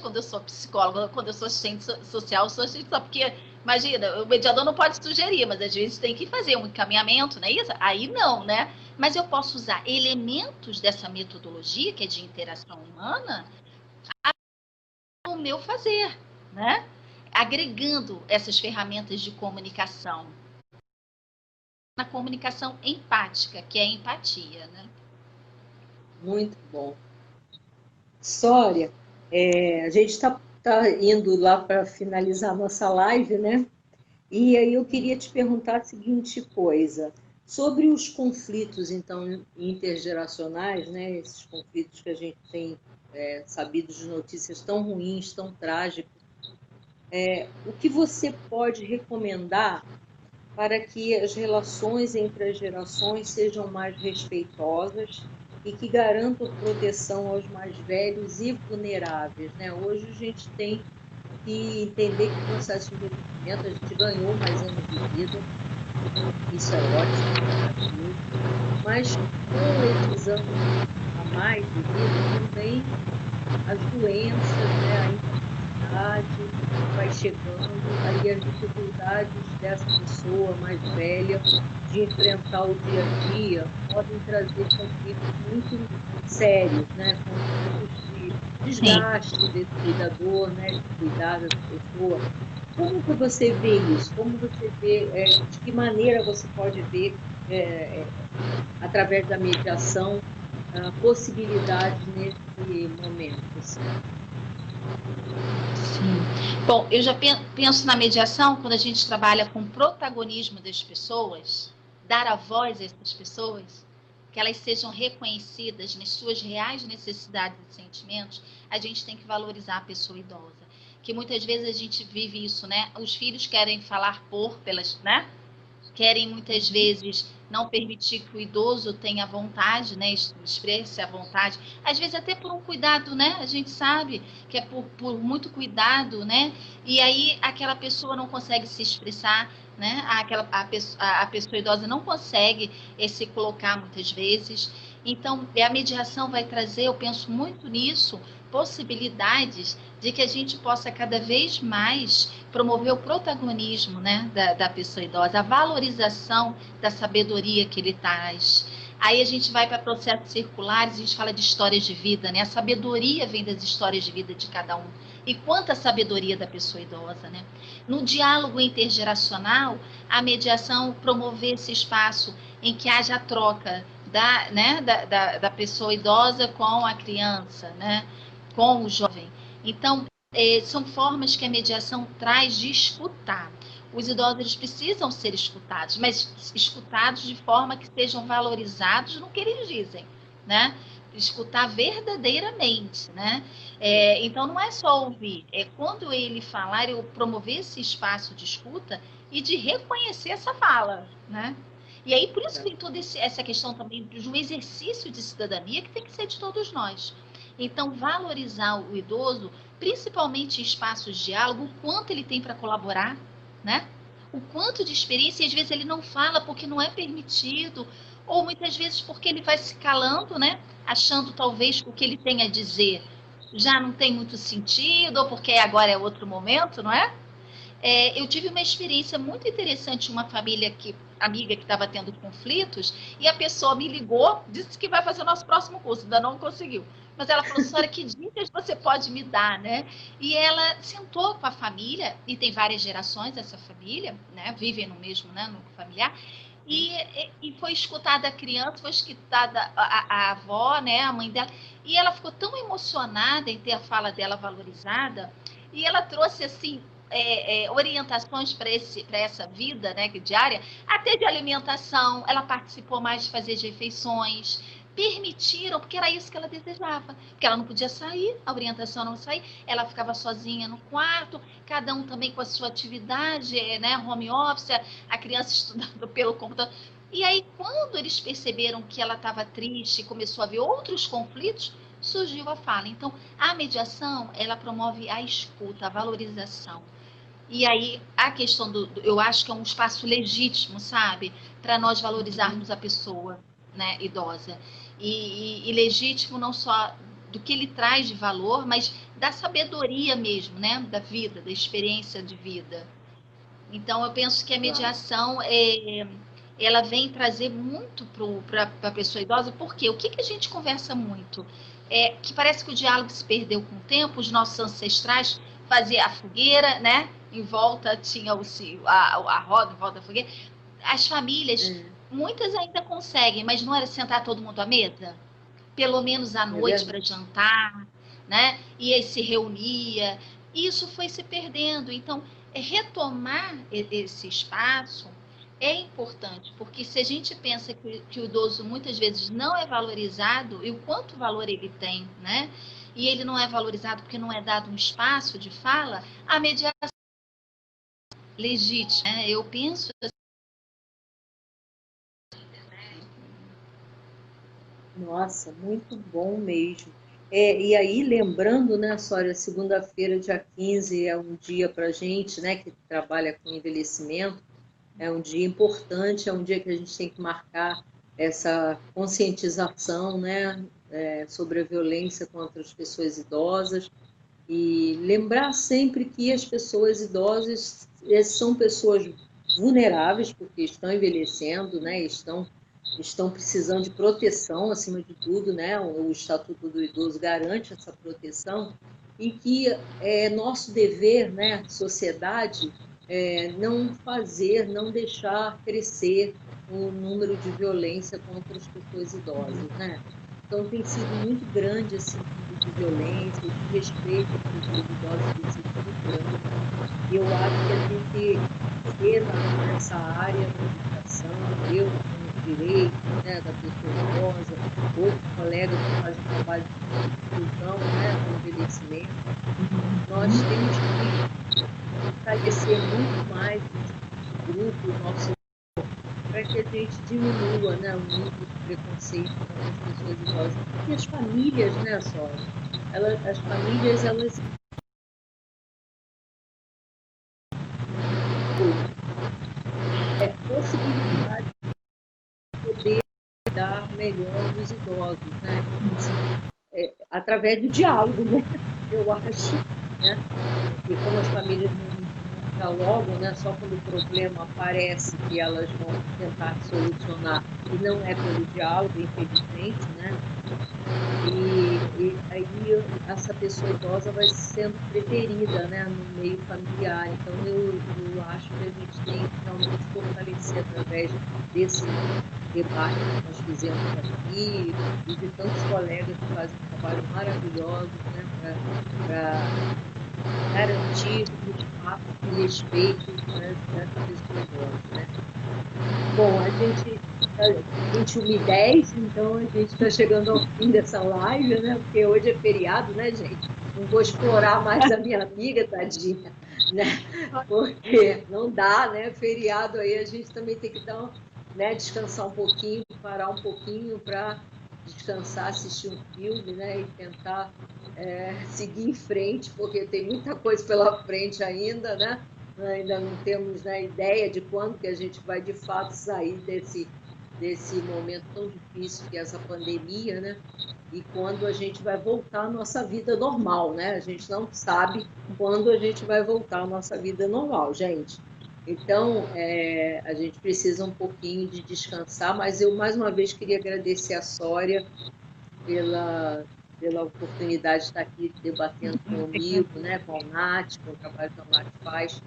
quando eu sou psicóloga, quando eu sou assistente social, eu sou assistente social, porque, imagina, o mediador não pode sugerir, mas às vezes tem que fazer um encaminhamento, não é isso? Aí não, né? Mas eu posso usar elementos dessa metodologia, que é de interação humana, no meu fazer, né? Agregando essas ferramentas de comunicação. Na comunicação empática, que é a empatia, né? Muito bom. Sória, a gente está indo lá para finalizar a nossa live, né? E aí eu queria te perguntar a seguinte coisa, sobre os conflitos, então, intergeracionais, né? Esses conflitos que a gente tem sabido de notícias tão ruins, tão trágicas, o que você pode recomendar para que as relações entre as gerações sejam mais respeitosas e que garantam proteção aos mais velhos e vulneráveis, né? Hoje a gente tem que entender que o processo de envelhecimento, a gente ganhou mais anos de vida, isso é ótimo, mas com esses anos a mais de vida também as doenças, né, a enfermidade vai chegando, aí as dificuldades dessa pessoa mais velha de enfrentar o dia a dia podem trazer conflitos muito sérios, né, conflitos de desgaste desse cuidador, né, de cuidar dessa pessoa. Como que você vê isso? Como você vê, de que maneira você pode ver, através da mediação, possibilidades nesse momento? Assim? Sim. Bom, eu já penso na mediação quando a gente trabalha com o protagonismo das pessoas, dar a voz a essas pessoas, que elas sejam reconhecidas nas suas reais necessidades e sentimentos, a gente tem que valorizar a pessoa idosa. Que muitas vezes a gente vive isso, né? Os filhos querem falar pelas, né? Querem muitas vezes não permitir que o idoso tenha vontade, né, expresse a vontade, às vezes até por um cuidado, né, a gente sabe que é por muito cuidado, né, e aí aquela pessoa não consegue se expressar, né, a pessoa idosa não consegue se colocar muitas vezes, então a mediação vai trazer, eu penso muito nisso, possibilidades de que a gente possa cada vez mais promover o protagonismo, né, da pessoa idosa, a valorização da sabedoria que ele traz. Aí a gente vai para processos circulares, a gente fala de histórias de vida, né? A sabedoria vem das histórias de vida de cada um. E quanta sabedoria da pessoa idosa, né? No diálogo intergeracional, a mediação promover esse espaço em que haja a troca da pessoa idosa com a criança, né? Com o jovem. Então, são formas que a mediação traz de escutar. Os idosos eles precisam ser escutados, mas escutados de forma que sejam valorizados no que eles dizem, né? Escutar verdadeiramente, né? Então, não é só ouvir, é quando ele falar, eu promover esse espaço de escuta e de reconhecer essa fala, né? E aí, por isso que tem toda essa questão também de um exercício de cidadania que tem que ser de todos nós. Então, valorizar o idoso, principalmente em espaços de diálogo, o quanto ele tem para colaborar, né? O quanto de experiência, e às vezes ele não fala porque não é permitido, ou muitas vezes porque ele vai se calando, né? Achando talvez que o que ele tem a dizer já não tem muito sentido, ou porque agora é outro momento, não é? Eu tive uma experiência muito interessante, uma família amiga que estava tendo conflitos, e a pessoa me ligou, disse que vai fazer o nosso próximo curso, ainda não conseguiu. Mas ela falou, senhora, que dicas você pode me dar, né? E ela sentou com a família, e tem várias gerações essa família, né? Vivem no mesmo, né? No familiar. E foi escutada a criança, foi escutada a avó, né? A mãe dela. E ela ficou tão emocionada em ter a fala dela valorizada, e ela trouxe, assim, orientações para essa vida, né, diária, até de alimentação. Ela participou mais de fazer de refeições, permitiram, porque era isso que ela desejava, porque ela não podia sair, a orientação não sair, ela ficava sozinha no quarto, cada um também com a sua atividade, né, home office, a criança estudando pelo computador. E aí, quando eles perceberam que ela estava triste, começou a ver outros conflitos, surgiu a fala. Então, a mediação, ela promove a escuta, a valorização. E aí, a questão eu acho que é um espaço legítimo, sabe? Para nós valorizarmos a pessoa, né, idosa. E legítimo não só do que ele traz de valor, mas da sabedoria mesmo, né? Da vida, da experiência de vida. Então, eu penso que a mediação, ela vem trazer muito para a pessoa idosa, porque o que a gente conversa muito? Que parece que o diálogo se perdeu com o tempo, os nossos ancestrais faziam a fogueira, né? Em volta tinha a roda, em volta da fogueira. As famílias, muitas ainda conseguem, mas não era sentar todo mundo à mesa? Pelo menos à noite para jantar, né? E aí se reunia. Isso foi se perdendo. Então, retomar esse espaço é importante, porque se a gente pensa que o idoso muitas vezes não é valorizado, e o quanto valor ele tem, né? E ele não é valorizado porque não é dado um espaço de fala, a mediação é legítima, né? Eu penso assim. Nossa, muito bom mesmo. E aí, lembrando, né, Sória, segunda-feira, dia 15, é um dia para a gente, né, que trabalha com envelhecimento, é um dia importante, é um dia que a gente tem que marcar essa conscientização, né, sobre a violência contra as pessoas idosas, e lembrar sempre que as pessoas idosas são pessoas vulneráveis, porque estão envelhecendo, né, estão precisando de proteção, acima de tudo, né? O Estatuto do Idoso garante essa proteção, e que é nosso dever, né, sociedade, não fazer, não deixar crescer o número de violência contra as pessoas idosas, né? Então, tem sido muito grande esse número de violência, o desrespeito às pessoas idosas tem sido muito grande. E eu acho que a gente vê nessa área da educação, eu direito, né, da pessoa idosa, outros colegas que fazem trabalho de inclusão, né, do envelhecimento, nós temos que fortalecer muito mais esse grupo, o nosso, para que a gente diminua, né, o nível de preconceito com as pessoas idosas. E as famílias, né, só, as famílias, elas possibilidade de poder dar melhor dos idosos, né? Através do diálogo, né? Eu acho, né? E como as famílias não dialogam, né? Só quando o problema aparece que elas vão tentar solucionar, e não é pelo diálogo, infelizmente, né? E aí essa pessoa idosa vai sendo preterida, né, no meio familiar. Então eu acho que a gente tem que realmente fortalecer através desse debate que nós fizemos aqui e de tantos colegas que fazem um trabalho maravilhoso, né, para garantir o espaço de respeito, né, dessa pessoa idosa, né? Bom, a gente 21h10, então a gente está chegando ao fim dessa live, né? Porque hoje é feriado, né, gente? Não vou explorar mais a minha amiga, tadinha, né? Porque não dá, né? Feriado aí, a gente também tem que dar né, descansar um pouquinho, parar um pouquinho para descansar, assistir um filme, né, e tentar seguir em frente, porque tem muita coisa pela frente ainda, né? Ainda não temos, né, ideia de quando que a gente vai de fato sair desse momento tão difícil que é essa pandemia, né? E quando a gente vai voltar à nossa vida normal, né? A gente não sabe quando a gente vai voltar à nossa vida normal, gente. Então, a gente precisa um pouquinho de descansar, mas eu, mais uma vez, queria agradecer a Sória pela oportunidade de estar aqui debatendo comigo, né, com a Nath, com o trabalho que a Nath faz,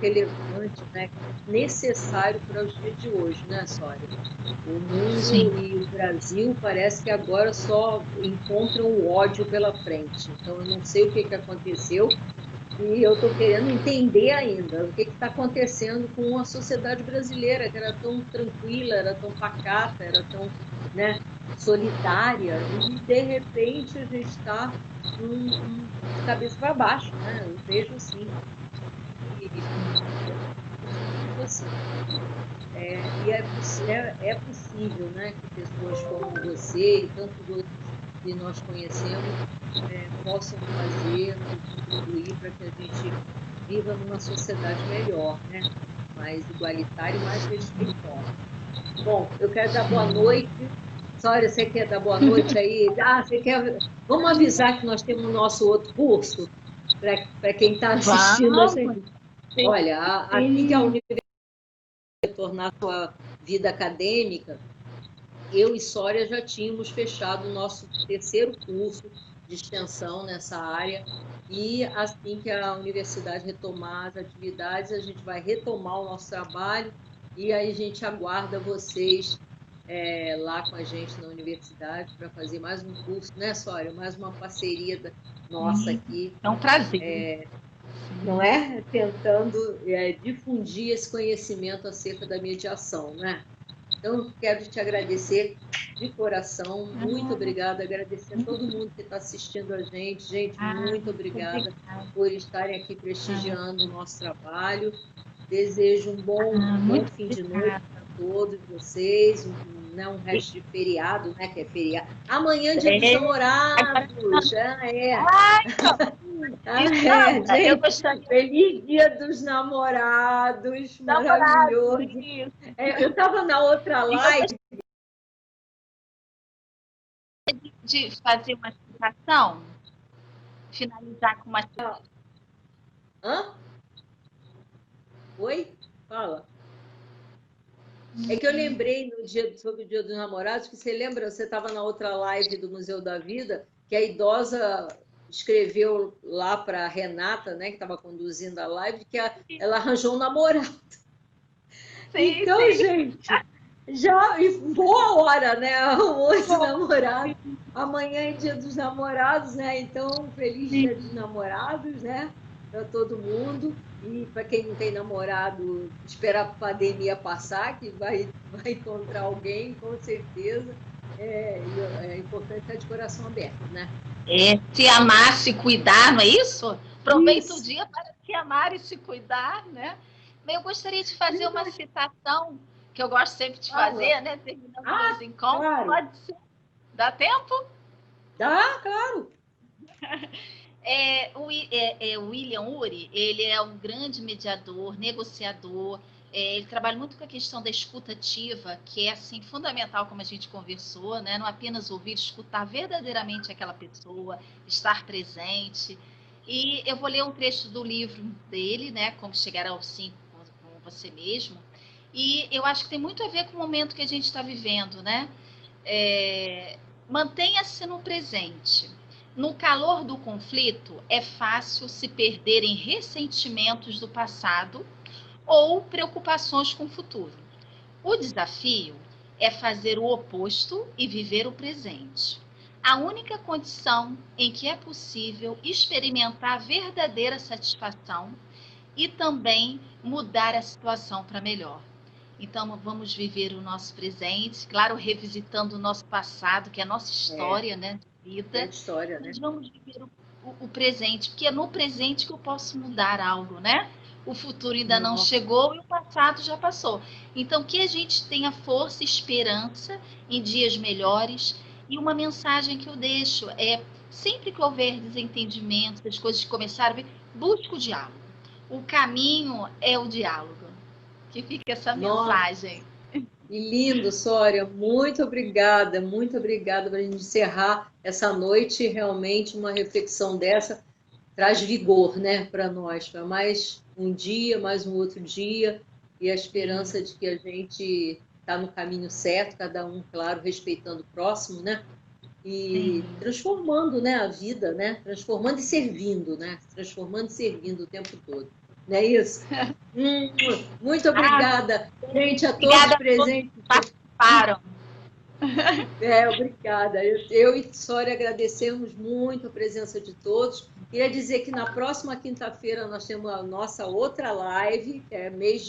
relevante, né, necessário para os dias de hoje, né, Sória? O mundo Sim. e o Brasil parece que agora só encontram o ódio pela frente. Então, eu não sei o que aconteceu e eu estou querendo entender ainda o que está acontecendo com a sociedade brasileira, que era tão tranquila, era tão pacata, era tão, né, solidária, e de repente a gente está de cabeça para baixo, né? Eu vejo assim. E é possível, né, que pessoas como você e tantos outros que nós conhecemos possam fazer, contribuir para que a gente viva numa sociedade melhor, né, mais igualitária e mais respeitosa. Bom, eu quero dar boa noite. Sória, você quer dar boa noite aí? Você quer... Vamos avisar que nós temos o nosso outro curso para quem está assistindo a gente. Olha, aqui que a universidade retornar à sua vida acadêmica, eu e Sória já tínhamos fechado o nosso terceiro curso de extensão nessa área, e assim que a universidade retomar as atividades, a gente vai retomar o nosso trabalho, e aí a gente aguarda vocês lá com a gente na universidade para fazer mais um curso, né, Sória? Mais uma parceria nossa aqui. É um prazer. Não é? Tentando difundir esse conhecimento acerca da mediação, né? Então, quero te agradecer de coração, muito obrigada, agradecer a todo mundo que está assistindo a gente. Gente, muito obrigada por estarem aqui prestigiando o nosso trabalho. Desejo um bom fim de noite para todos vocês, um resto de feriado, né? Que é feriado. Amanhã, dia dos namorados. Gente, feliz dia dos namorados, maravilhoso. Eu estava na outra live. De fazer uma citação, finalizar com uma citação. Hã? Oi? Fala. É que eu lembrei sobre o Dia dos Namorados, que você lembra, você estava na outra live do Museu da Vida, que a idosa escreveu lá para a Renata, né, que estava conduzindo a live, que ela arranjou um namorado. Sim, então, sim. Gente, já boa hora, né? Arrumou esse namorado. Amanhã é Dia dos Namorados, né? Então, feliz Dia dos Namorados, né? Para todo mundo. E para quem não tem namorado, esperar a pandemia passar, que vai encontrar alguém, com certeza. É importante estar de coração aberto, né? Se amar, se cuidar, não é isso? Aproveita o dia para se amar e se cuidar, né? Eu gostaria de fazer uma citação, que eu gosto sempre de fazer, né? Terminando meus encontros. Claro. Pode ser? Dá tempo? Dá, claro. O William Ury, ele é um grande mediador, negociador, ele trabalha muito com a questão da escuta ativa, que é assim, fundamental, como a gente conversou, né? Não apenas ouvir, escutar verdadeiramente aquela pessoa, estar presente. E eu vou ler um trecho do livro dele, né? Como Chegar ao Sim com Você Mesmo. E eu acho que tem muito a ver com o momento que a gente está vivendo, né? Mantenha-se no presente. No calor do conflito, é fácil se perder em ressentimentos do passado ou preocupações com o futuro. O desafio é fazer o oposto e viver o presente. A única condição em que é possível experimentar verdadeira satisfação e também mudar a situação para melhor. Então, vamos viver o nosso presente, claro, revisitando o nosso passado, que é a nossa história, né? Vida. História, né? Vamos viver o presente, porque é no presente que eu posso mudar algo, né? O futuro ainda não chegou e o passado passado já passou. Então, que a gente tenha força e esperança em dias melhores. E uma mensagem que eu deixo é, sempre que houver desentendimento, as coisas começarem, busque o diálogo. O caminho é o diálogo. Que fica essa mensagem. Que lindo, Sória. Muito obrigada para a gente encerrar essa noite. Realmente, uma reflexão dessa traz vigor, né, para nós, para mais um dia, mais um outro dia, e a esperança de que a gente está no caminho certo, cada um, claro, respeitando o próximo, né? E transformando, né, a vida, né? Transformando e servindo, né? Transformando e servindo o tempo todo. Não é isso? Muito obrigada, gente, a todos presentes. Participaram. Obrigada. Eu e Sória agradecemos muito a presença de todos. Queria dizer que na próxima quinta-feira nós temos a nossa outra live, que é mês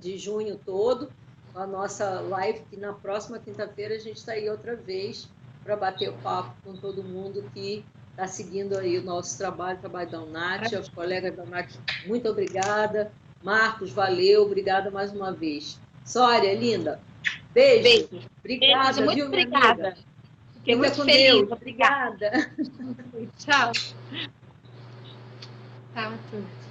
de junho todo, a nossa live, que na próxima quinta-feira a gente está aí outra vez para bater o papo com todo mundo que está seguindo aí o nosso trabalho, o trabalho da UNAT, aos colegas da UNAT, muito obrigada. Marcos, valeu, obrigada mais uma vez. Sória, linda, beijo. Obrigada, beijo, muito viu, minha obrigada. amiga? Fiquei muito feliz. Deus. Obrigada. Tchau. Tchau a todos.